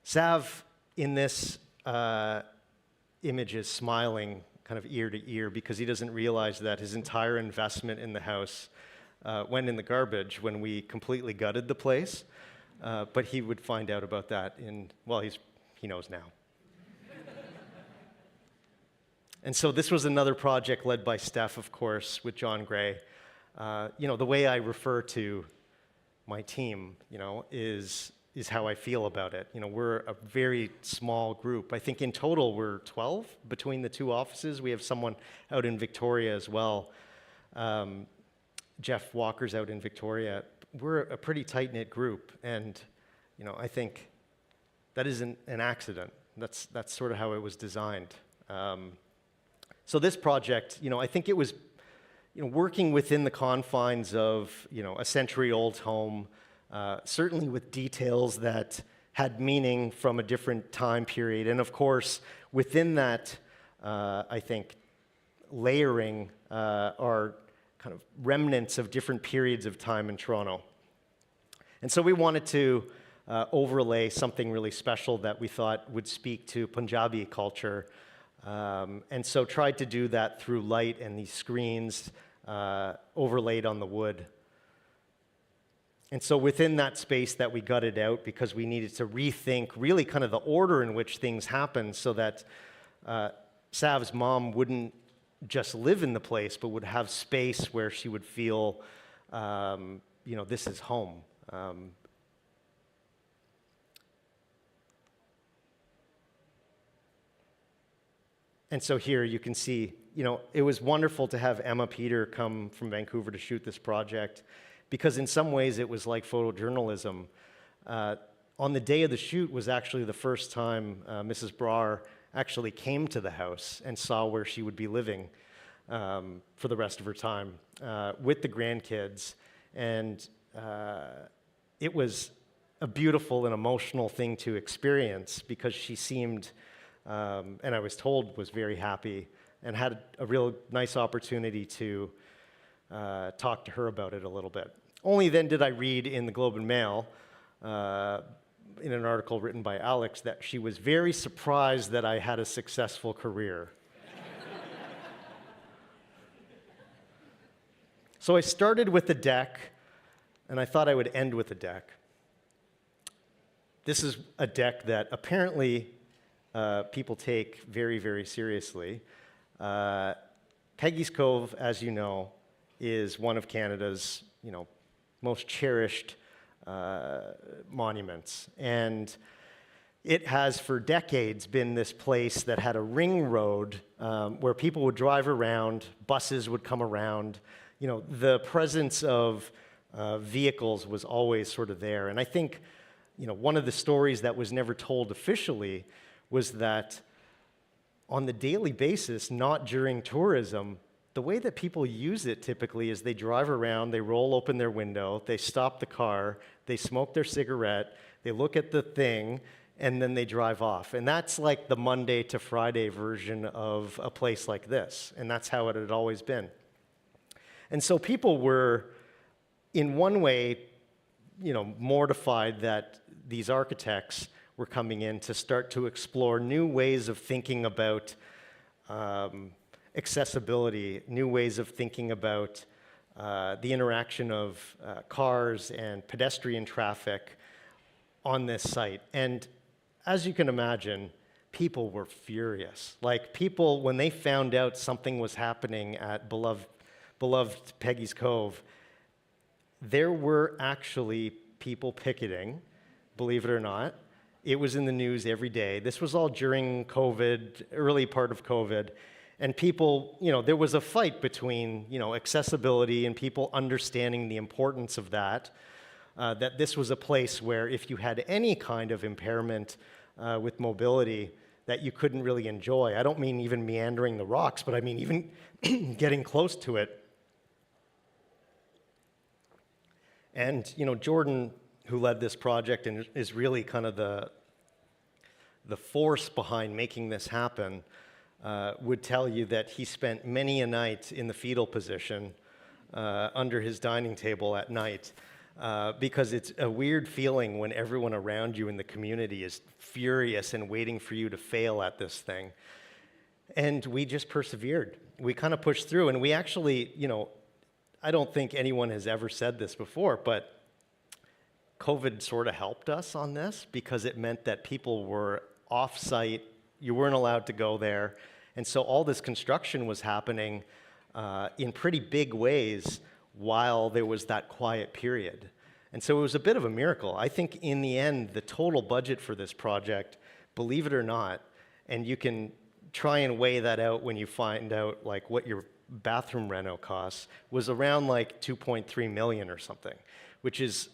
Sav, in this image, is smiling kind of ear to ear because he doesn't realize that his entire investment in the house went in the garbage when we completely gutted the place. But he would find out about that he knows now. And so this was another project led by Steph, of course, with John Gray. The way I refer to my team, is how I feel about it. We're a very small group. I think in total we're 12 between the two offices. We have someone out in Victoria as well. Jeff Walker's out in Victoria. We're a pretty tight-knit group, and I think that isn't an accident. That's sort of how it was designed. So this project, I think it was, working within the confines of, a century-old home, certainly with details that had meaning from a different time period, and of course, within that, I think, layering are kind of remnants of different periods of time in Toronto. And so we wanted to overlay something really special that we thought would speak to Punjabi culture, and so tried to do that through light and these screens overlaid on the wood. And so within that space that we gutted out, because we needed to rethink really kind of the order in which things happen so that Sav's mom wouldn't just live in the place, but would have space where she would feel, this is home. And so here you can see, it was wonderful to have Emma Peter come from Vancouver to shoot this project, because in some ways it was like photojournalism. On the day of the shoot was actually the first time Mrs. Brar actually came to the house and saw where she would be living for the rest of her time with the grandkids. And it was a beautiful and emotional thing to experience because she seemed, and I was told, was very happy and had a real nice opportunity to talk to her about it a little bit. Only then did I read in the Globe and Mail, in an article written by Alex, that she was very surprised that I had a successful career. So I started with the deck, and I thought I would end with a deck. This is a deck that apparently people take very, very seriously. Peggy's Cove, as you know, is one of Canada's, most cherished monuments. And it has for decades been this place that had a ring road where people would drive around, buses would come around. The presence of vehicles was always sort of there. And I think, one of the stories that was never told officially was that on the daily basis, not during tourism, the way that people use it typically is they drive around, they roll open their window, they stop the car, they smoke their cigarette, they look at the thing, and then they drive off. And that's like the Monday to Friday version of a place like this. And that's how it had always been. And so people were, in one way, mortified that these architects were coming in to start to explore new ways of thinking about accessibility, new ways of thinking about the interaction of cars and pedestrian traffic on this site. And as you can imagine, people were furious. Like people, when they found out something was happening at beloved Peggy's Cove, there were actually people picketing, believe it or not. It was in the news every day. This was all during COVID, early part of COVID. And people, there was a fight between, accessibility and people understanding the importance of that, that this was a place where if you had any kind of impairment with mobility that you couldn't really enjoy. I don't mean even meandering the rocks, but I mean even getting close to it. And, Jordan, who led this project and is really kind of the force behind making this happen, would tell you that he spent many a night in the fetal position under his dining table at night because it's a weird feeling when everyone around you in the community is furious and waiting for you to fail at this thing. And we just persevered. We kind of pushed through, and we actually, I don't think anyone has ever said this before, but COVID sort of helped us on this because it meant that people were off-site, you weren't allowed to go there, and so all this construction was happening in pretty big ways while there was that quiet period. And so it was a bit of a miracle. I think in the end, the total budget for this project, believe it or not, and you can try and weigh that out when you find out like what your bathroom reno costs, was around like 2.3 million or something, which is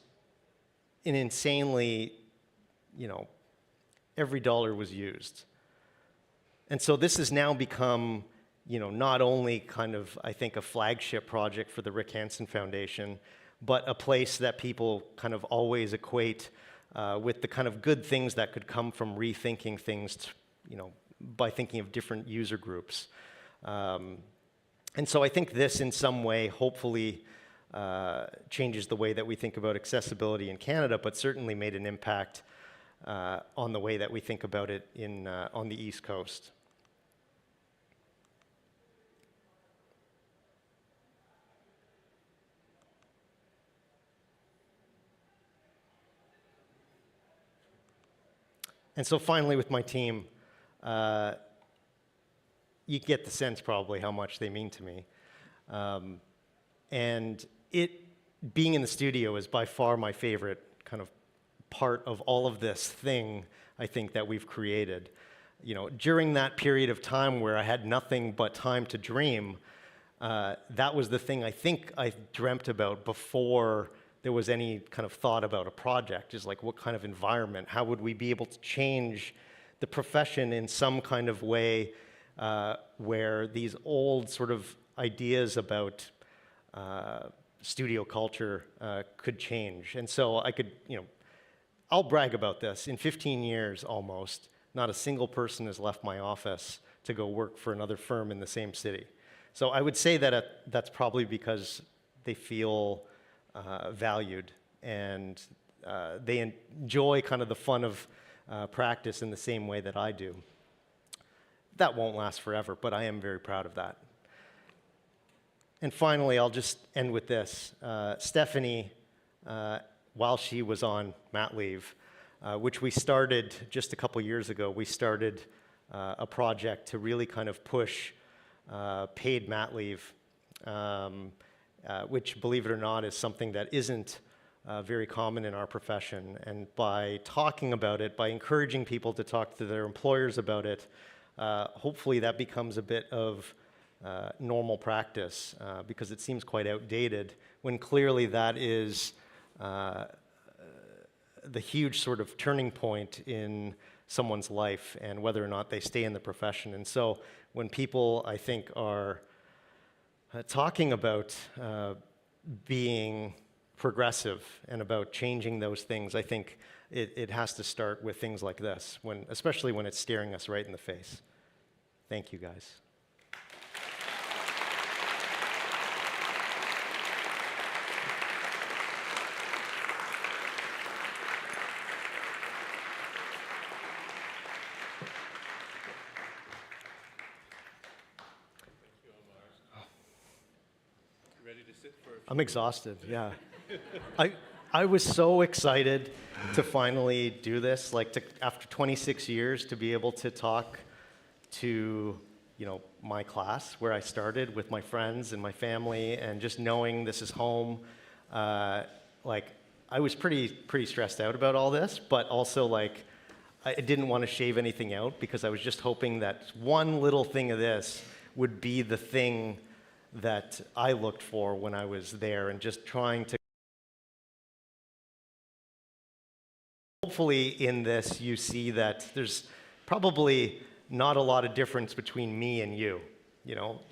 an insanely, every dollar was used. And so this has now become, not only kind of, I think, a flagship project for the Rick Hansen Foundation, but a place that people kind of always equate with the kind of good things that could come from rethinking things, by thinking of different user groups. And so I think this, in some way, hopefully changes the way that we think about accessibility in Canada, but certainly made an impact on the way that we think about it on the East Coast. And so finally, with my team, you get the sense probably how much they mean to me. And being in the studio is by far my favorite kind of part of all of this thing, I think, that we've created. During that period of time where I had nothing but time to dream, that was the thing I think I dreamt about before there was any kind of thought about a project, is like what kind of environment, how would we be able to change the profession in some kind of way where these old sort of ideas about studio culture could change. And so I could, I'll brag about this. In 15 years almost, not a single person has left my office to go work for another firm in the same city. So I would say that that's probably because they feel valued and they enjoy kind of the fun of practice in the same way that I do. That won't last forever, but I am very proud of that. And finally, I'll just end with this. Stephanie, while she was on mat leave, which we started just a couple years ago, we started a project to really kind of push paid mat leave, which, believe it or not, is something that isn't very common in our profession. And by talking about it, by encouraging people to talk to their employers about it, hopefully that becomes a bit of normal practice, because it seems quite outdated, when clearly that is the huge sort of turning point in someone's life and whether or not they stay in the profession. And so when people, I think, are talking about being progressive and about changing those things, I think it has to start with things like this, especially when it's staring us right in the face. Thank you, guys. I'm exhausted, yeah. I was so excited to finally do this, after 26 years, to be able to talk to, my class where I started with my friends and my family, and just knowing this is home. I was pretty stressed out about all this, but also I didn't want to shave anything out, because I was just hoping that one little thing of this would be the thing that I looked for when I was there, and just trying to. Hopefully in this you see that there's probably not a lot of difference between me and you.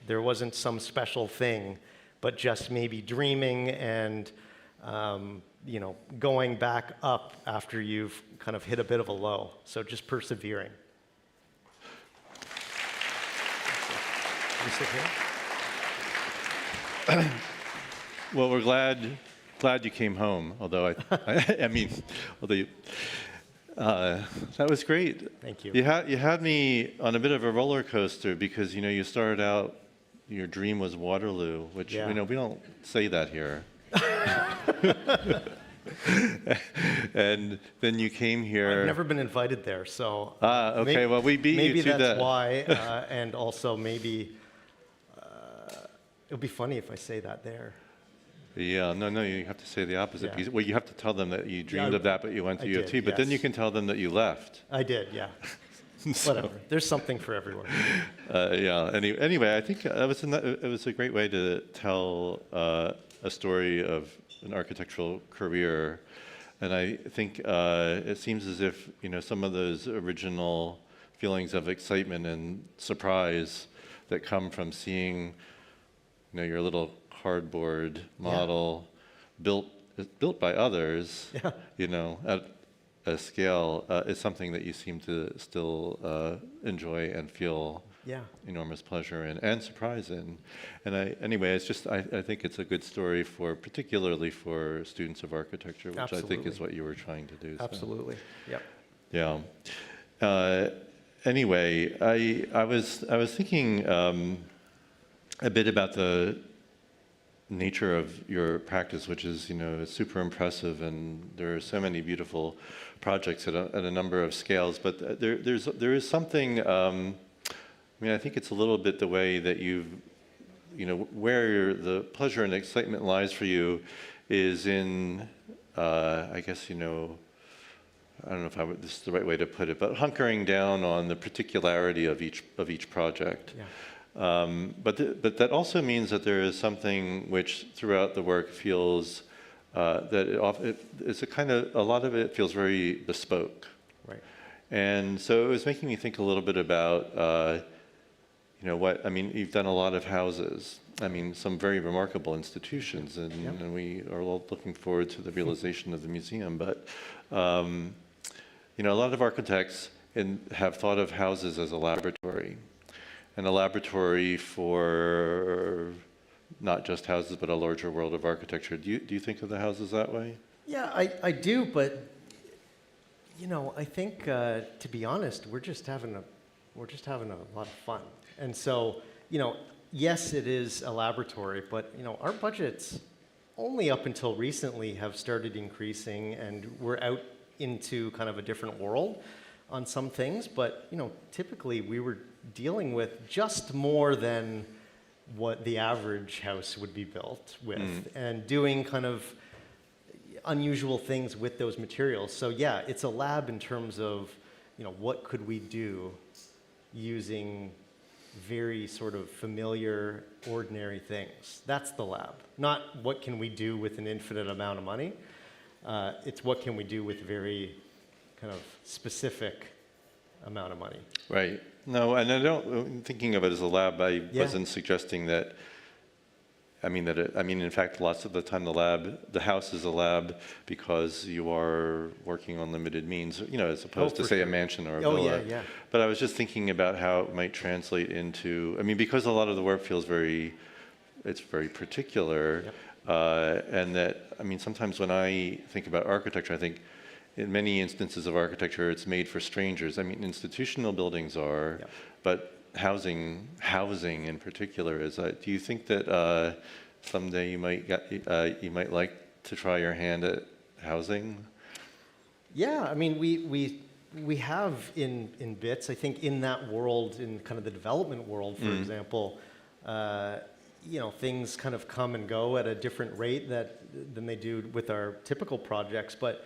There wasn't some special thing, but just maybe dreaming and going back up after you've kind of hit a bit of a low. So just persevering. You sit here? Well, we're glad you came home. Although that was great. Thank you. You had me on a bit of a roller coaster, because you started out, your dream was Waterloo, which we don't say that here. And then you came here. I've never been invited there, so. Okay. Well, we beat you to that. Maybe that's why, and also maybe. It would be funny if I say that there. Yeah, no, you have to say the opposite. Yeah. Well, you have to tell them that you dreamed of that, but you went to U of T. But then you can tell them that you left. I did, yeah. Whatever. There's something for everyone. Yeah. Anyway, I think it was a great way to tell a story of an architectural career, and I think it seems as if some of those original feelings of excitement and surprise that come from seeing your little cardboard model built by others, at a scale, is something that you seem to still enjoy and feel enormous pleasure in and surprise in. And anyway, it's just I think it's a good story particularly for students of architecture, which Absolutely. I think is what you were trying to do. Absolutely. So. Yep. Yeah. Anyway, I was thinking a bit about the nature of your practice, which is super impressive, and there are so many beautiful projects at a number of scales. But there is something. I think it's a little bit the way that where the pleasure and excitement lies for you is in, I guess I don't know if this is the right way to put it, but hunkering down on the particularity of each project. Yeah. But that also means that there is something which throughout the work feels it's a lot of it feels very bespoke. Right. And so it was making me think a little bit about, you've done a lot of houses. Some very remarkable institutions, and we are all looking forward to the realization of the museum. But, a lot of architects have thought of houses as a laboratory, and a laboratory for not just houses, but a larger world of architecture. Do you think of the houses that way? Yeah, I do, but I think to be honest, we're just having a lot of fun. And so, yes, it is a laboratory, but our budgets only up until recently have started increasing, and we're out into kind of a different world on some things. But typically we were dealing with just more than what the average house would be built with, and doing kind of unusual things with those materials. So yeah, it's a lab in terms of, what could we do using very sort of familiar, ordinary things. That's the lab. Not what can we do with an infinite amount of money. It's what can we do with very kind of specific amount of money. Right. No, and thinking of it as a lab, I wasn't suggesting that. In fact, lots of the time the house is a lab because you are working on limited means, as opposed to, say, a mansion or a villa. Yeah. But I was just thinking about how it might translate into, because a lot of the work feels very particular, and that, sometimes when I think about architecture, I think in many instances of architecture, it's made for strangers. Institutional buildings are, but housing in particular is. Do you think that someday you might like to try your hand at housing? Yeah, we have in bits. I think in that world, in kind of the development world, for example, things kind of come and go at a different rate than they do with our typical projects. But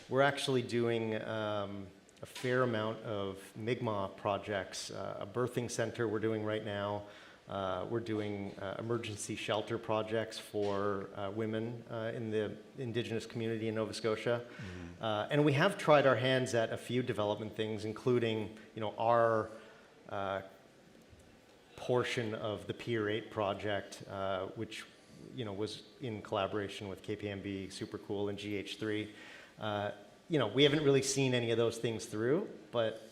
we're actually doing a fair amount of Mi'kmaq projects, a birthing center we're doing right now. We're doing emergency shelter projects for women in the Indigenous community in Nova Scotia. And we have tried our hands at a few development things, including our portion of the Pier 8 project, which was in collaboration with KPMB, Super Cool, and GH3. We haven't really seen any of those things through, but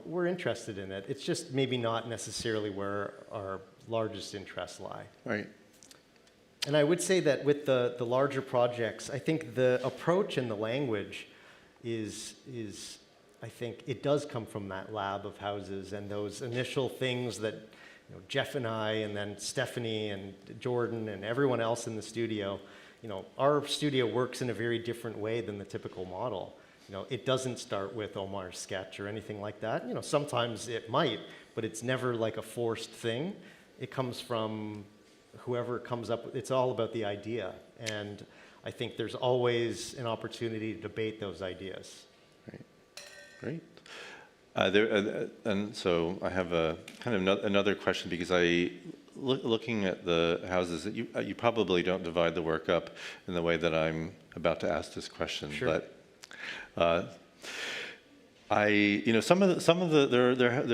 we're interested in it. It's just maybe not necessarily where our largest interests lie. Right. And I would say that with the larger projects, I think the approach and the language is I think it does come from that lab of houses and those initial things that Jeff and I, and then Stephanie and Jordan and everyone else in the studio. Our studio works in a very different way than the typical model. It doesn't start with Omar's sketch or anything like that. Sometimes it might, but it's never like a forced thing. It comes from whoever comes up. It's all about the idea. And I think there's always an opportunity to debate those ideas. Right. Great. And so I have a kind of another question, because looking at the houses, that you probably don't divide the work up in the way that I'm about to ask this question. Sure. But there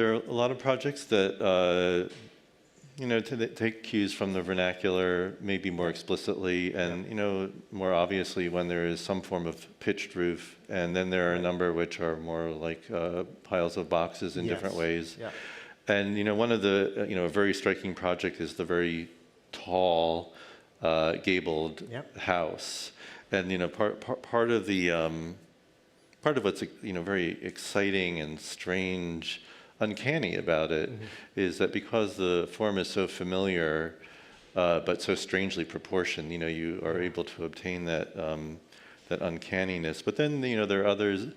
are a lot of projects that take cues from the vernacular, maybe more explicitly, and more obviously when there is some form of pitched roof, and then there are a number which are more like piles of boxes in different ways. Yeah. And one of the a very striking project is the very tall gabled house, and part of the part of what's very exciting and strange, uncanny about it is that because the form is so familiar but so strangely proportioned, you are able to obtain that that uncanniness. But then there are others.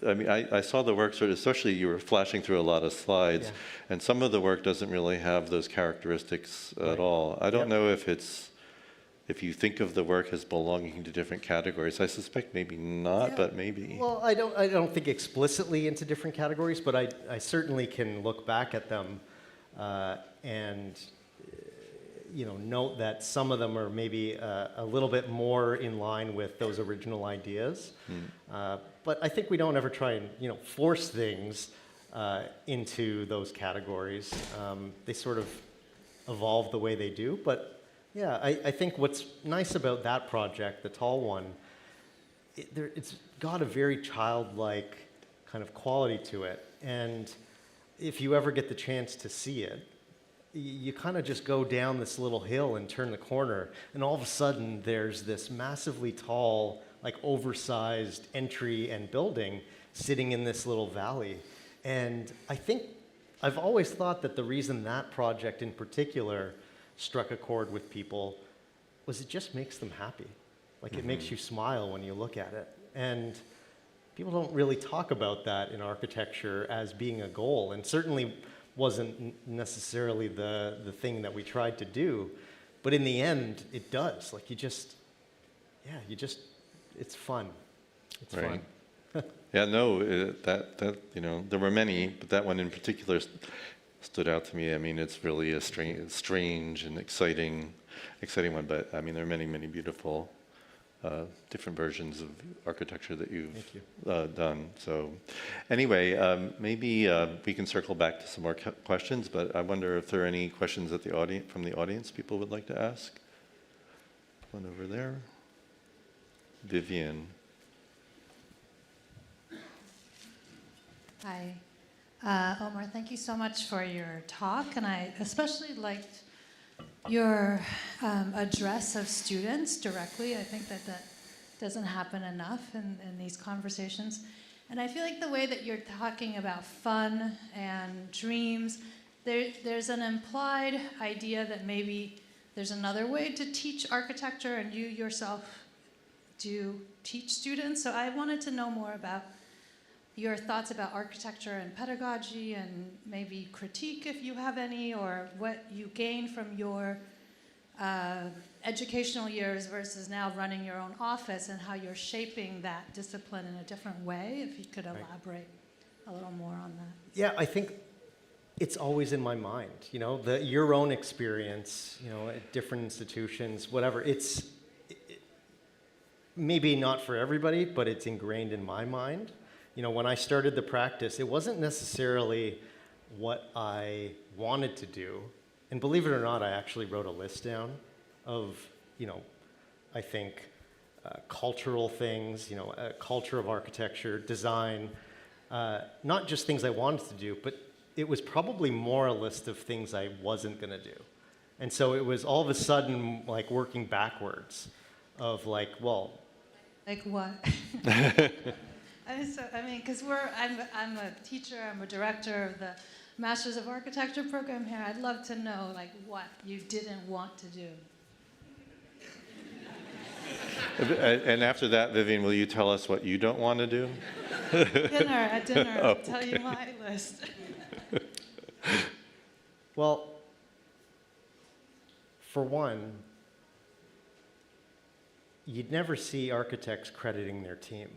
I saw the work sort of, especially you were flashing through a lot of slides, and some of the work doesn't really have those characteristics at all. I don't know if you think of the work as belonging to different categories. I suspect maybe not, but maybe. Well, I don't think explicitly into different categories, but I certainly can look back at them and note that some of them are maybe a little bit more in line with those original ideas. But I think we don't ever try and, force things into those categories. They sort of evolve the way they do. But yeah, I think what's nice about that project, the tall one, it's got a very childlike kind of quality to it. And if you ever get the chance to see it, you kind of just go down this little hill and turn the corner, and all of a sudden there's this massively tall, like oversized entry and building sitting in this little valley. And I think I've always thought that the reason that project in particular struck a chord with people was it just makes them happy. Like it makes you smile when you look at it. And people don't really talk about that in architecture as being a goal, and certainly wasn't necessarily the thing that we tried to do. But in the end, it does. Like it's fun. It's Right. fun. Yeah, no, there were many, but that one in particular stood out to me. I mean, it's really a strange and exciting one, but I mean, there are many, many beautiful different versions of architecture that you've done. So anyway, maybe we can circle back to some more questions, but I wonder if there are any questions from the audience people would like to ask. One over there. Vivian. Hi. Omar, thank you so much for your talk, and I especially liked your address of students directly. I think that doesn't happen enough in these conversations. And I feel like the way that you're talking about fun and dreams, there's an implied idea that maybe there's another way to teach architecture, and you yourself do teach students. So I wanted to know more about your thoughts about architecture and pedagogy, and maybe critique if you have any, or what you gain from your educational years versus now running your own office, and how you're shaping that discipline in a different way. If you could elaborate a little more on that. Yeah, I think it's always in my mind, your own experience, at different institutions, whatever. It's maybe not for everybody, but it's ingrained in my mind. When I started the practice, it wasn't necessarily what I wanted to do. And believe it or not, I actually wrote a list down of, I think, cultural things, culture of architecture, design, not just things I wanted to do, but it was probably more a list of things I wasn't going to do. And so it was all of a sudden like working backwards of like, well. Like what? Because I'm a teacher, I'm a director of the Masters of Architecture program here. I'd love to know, like, what you didn't want to do. And after that, Vivian, will you tell us what you don't want to do? At dinner, I'll tell you my list. Well, for one, you'd never see architects crediting their team.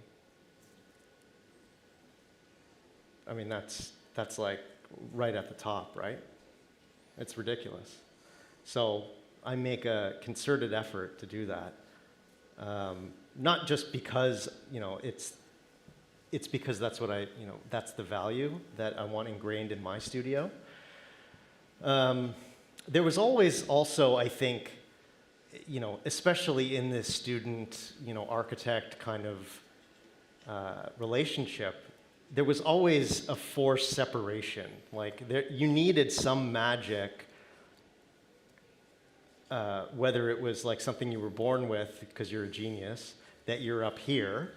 I mean, that's like right at the top, right? It's ridiculous. So I make a concerted effort to do that. Not just because, it's because that's what that's the value that I want ingrained in my studio. There was always also, I think, especially in this student, architect kind of relationship, there was always a forced separation. Like you needed some magic, whether it was like something you were born with because you're a genius, that you're up here,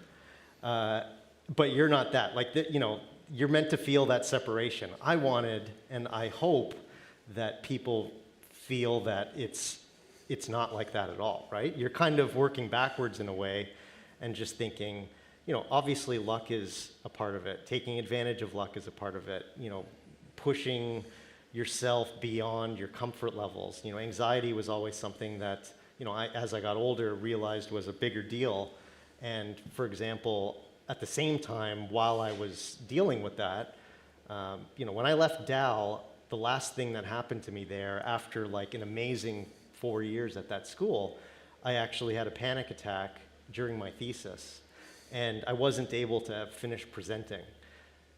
but you're not that. Like you're meant to feel that separation. I wanted, and I hope that people feel that it's not like that at all, right? You're kind of working backwards in a way, and just thinking, obviously luck is a part of it. Taking advantage of luck is a part of it. Pushing yourself beyond your comfort levels. Anxiety was always something that, as I got older, realized was a bigger deal. And for example, at the same time, while I was dealing with that, when I left Dal, the last thing that happened to me there, after like an amazing 4 years at that school, I actually had a panic attack during my thesis, and I wasn't able to finish presenting.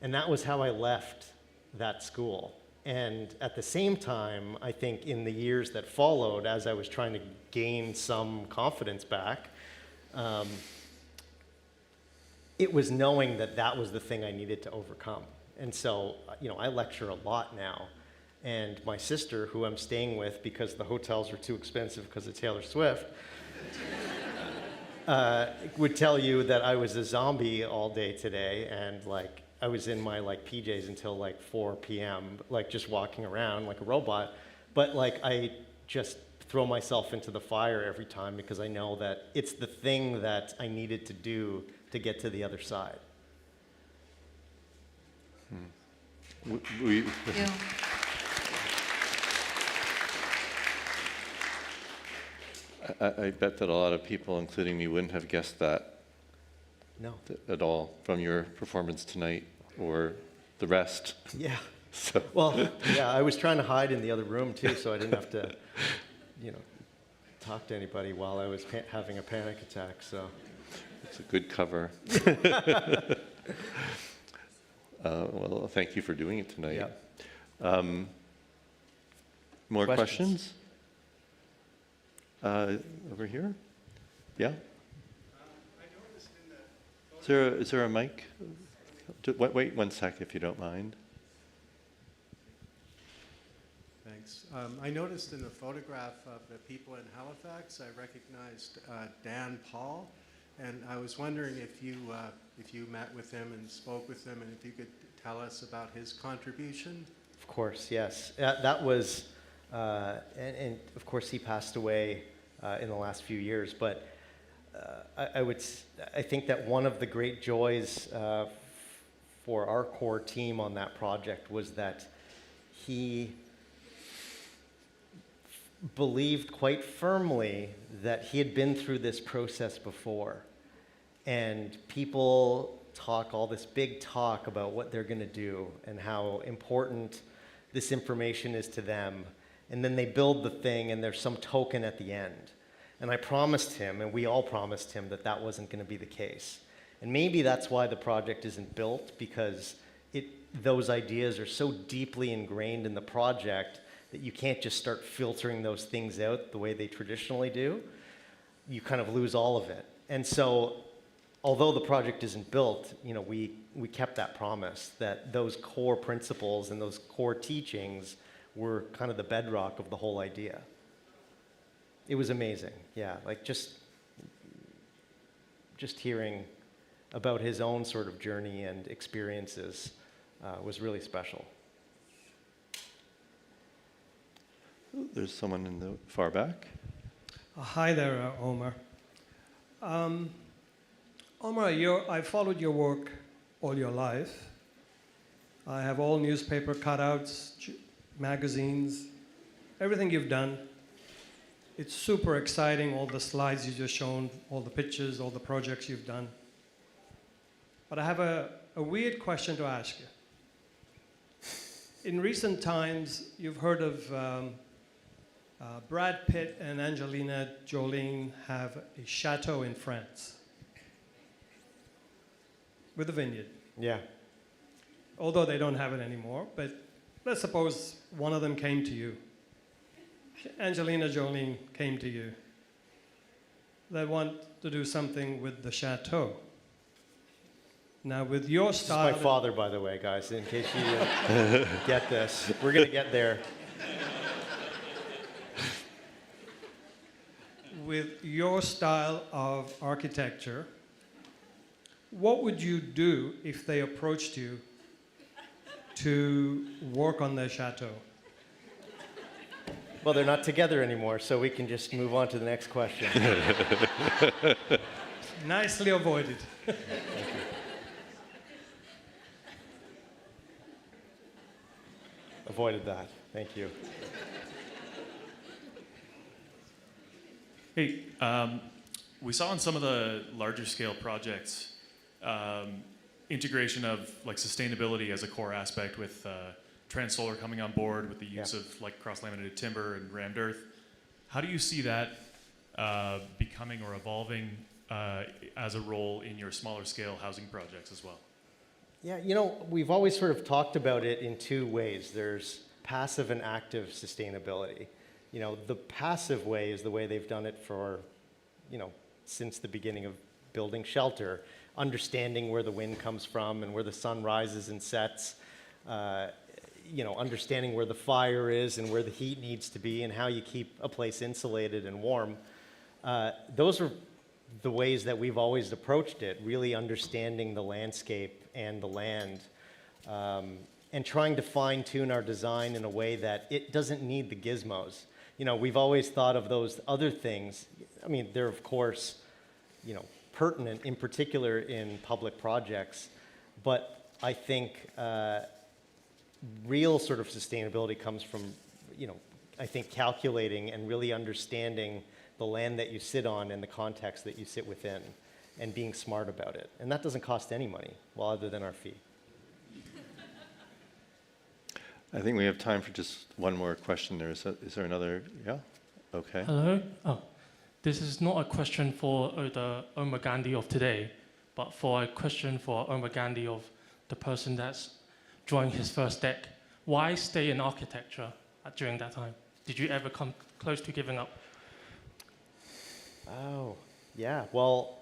And that was how I left that school. And at the same time, I think in the years that followed, as I was trying to gain some confidence back, it was knowing that that was the thing I needed to overcome. And so, I lecture a lot now. And my sister, who I'm staying with because the hotels are too expensive because of Taylor Swift, would tell you that I was a zombie all day today, and I was in my PJs until 4 p.m., just walking around like a robot. But I just throw myself into the fire every time because I know that it's the thing that I needed to do to get to the other side. We, Thank you. I bet that a lot of people, including me, wouldn't have guessed that No. at all from your performance tonight or the rest. Yeah. So. Well, yeah, I was trying to hide in the other room too, so I didn't have to, talk to anybody while I was having a panic attack. So It's a good cover. Well, thank you for doing it tonight. yeah. More Questions? questions? Over here? Yeah? Is there a mic? Wait 1 sec, if you don't mind. Thanks. I noticed in the photograph of the people in Halifax, I recognized Dan Paul, and I was wondering if you met with him and spoke with him, and if you could tell us about his contribution. Of course, yes. That was, and of course he passed away in the last few years, but I think that one of the great joys for our core team on that project was that he believed quite firmly that he had been through this process before. And people talk all this big talk about what they're going to do and how important this information is to them. And then they build the thing and there's some token at the end. And I promised him, and we all promised him, that that wasn't going to be the case. And maybe that's why the project isn't built, because those ideas are so deeply ingrained in the project that you can't just start filtering those things out the way they traditionally do. You kind of lose all of it. And so, although the project isn't built, we kept that promise that those core principles and those core teachings were kind of the bedrock of the whole idea. It was amazing, yeah. Just hearing about his own sort of journey and experiences was really special. There's someone in the far back. Hi there, Omar. Omar, I followed your work all your life. I have all newspaper cutouts, magazines, everything you've done. It's super exciting, all the slides you just shown, all the pictures, all the projects you've done. But I have a weird question to ask you. In recent times, you've heard of Brad Pitt and Angelina Jolie have a chateau in France with a vineyard. Yeah. Although they don't have it anymore, but let's suppose one of them came to you. Angelina Jolie came to you. They want to do something with the chateau. Now, with your style... This is my father, by the way, guys, in case you didn't get this. We're going to get there. With your style of architecture, what would you do if they approached you to work on their chateau? Well, they're not together anymore, so we can just move on to the next question. Nicely avoided. Thank you. Avoided that. Thank you. Hey, we saw in some of the larger scale projects integration of sustainability as a core aspect with Trans Solar coming on board with the use of cross-laminated timber and rammed earth. How do you see that becoming or evolving as a role in your smaller scale housing projects as well? Yeah, you know, we've always sort of talked about it in two ways. There's passive and active sustainability. You know, the passive way is the way they've done it for, you know, since the beginning of building shelter, understanding where the wind comes from and where the sun rises and sets, you know, understanding where the fire is and where the heat needs to be and how you keep a place insulated and warm. Those are the ways that we've always approached it, really understanding the landscape and the land, and trying to fine-tune our design in a way that it doesn't need the gizmos. You know, we've always thought of those other things. I mean, they're of course, you know, pertinent in particular in public projects, but I think real sort of sustainability comes from, you know, I think calculating and really understanding the land that you sit on and the context that you sit within and being smart about it. And that doesn't cost any money, well, other than our fee. I think we have time for just one more question. Is there another? Yeah? Okay. Hello. Oh, this is not a question for the Omar Gandhi of today, but for a question for Omar Gandhi of the person that's drawing his first deck. Why stay in architecture during that time? Did you ever come close to giving up? Oh, yeah. Well,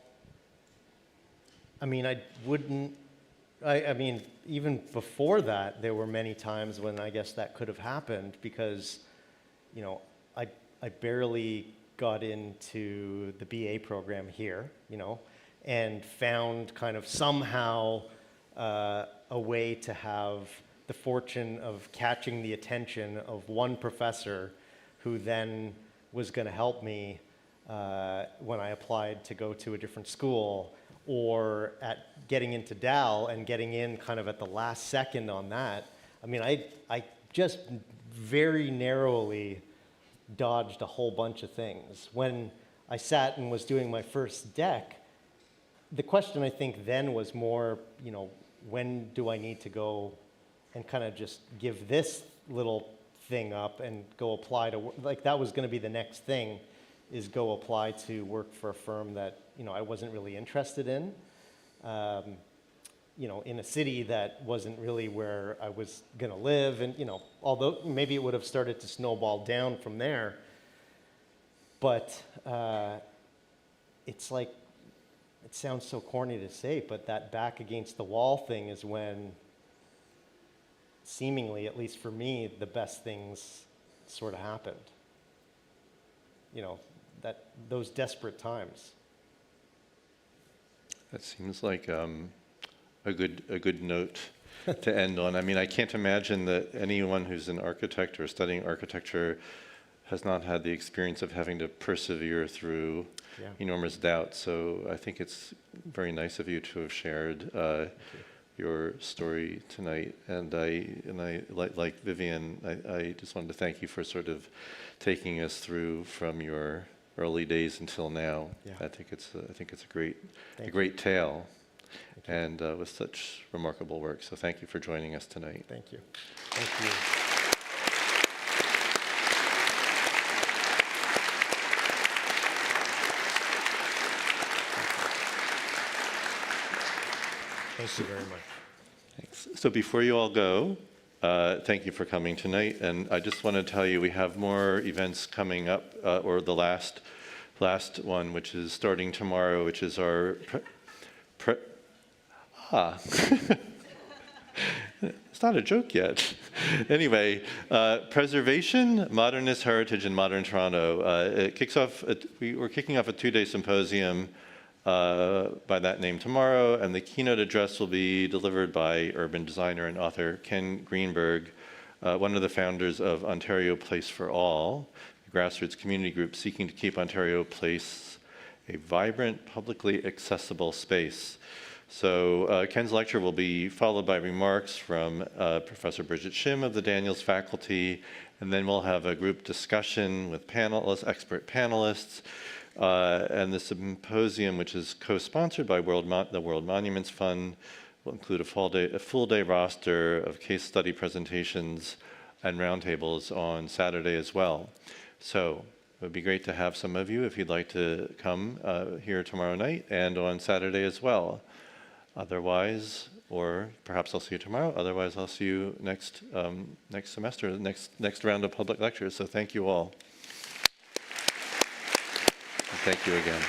I mean, I mean, even before that, there were many times when I guess that could have happened because, you know, I barely got into the BA program here, you know, and found kind of somehow a way to have the fortune of catching the attention of one professor who then was going to help me when I applied to go to a different school, or at getting into Dal and getting in kind of at the last second on that. I mean, I just very narrowly dodged a whole bunch of things. When I sat and was doing my first deck, the question I think then was more, you know, when do I need to go and kind of just give this little thing up and go apply to, like that was going to be the next thing, is go apply to work for a firm that, you know, I wasn't really interested in, you know, in a city that wasn't really where I was going to live. And, you know, although maybe it would have started to snowball down from there, but it's like, it sounds so corny to say, but that back against the wall thing is when, seemingly, at least for me, the best things sort of happened. You know, those desperate times. That seems like a good note to end on. I mean, I can't imagine that anyone who's an architect or studying architecture has not had the experience of having to persevere through enormous doubt. So I think it's very nice of you to have shared your story tonight. And I like Vivian, I just wanted to thank you for sort of taking us through from your early days until now. Yeah. I think it's a great tale, and with such remarkable work. So thank you for joining us tonight. Thank you. Thank you. Thank you very much. Thanks. So before you all go, thank you for coming tonight. And I just want to tell you we have more events coming up, or the last one, which is starting tomorrow, which is our it's not a joke yet. Anyway, preservation, modernist heritage in modern Toronto. It kicks off. We're kicking off a 2-day symposium by that name tomorrow, and the keynote address will be delivered by urban designer and author Ken Greenberg, one of the founders of Ontario Place for All, a grassroots community group seeking to keep Ontario Place a vibrant, publicly accessible space. So Ken's lecture will be followed by remarks from Professor Bridget Shim of the Daniels faculty, and then we'll have a group discussion with expert panelists. And the symposium, which is co-sponsored by the World Monuments Fund, will include a full day roster of case study presentations and roundtables on Saturday as well. So It would be great to have some of you if you'd like to come here tomorrow night and on Saturday as well. Otherwise, or perhaps I'll see you tomorrow. Otherwise, I'll see you next semester, next round of public lectures. So thank you all. And thank you again.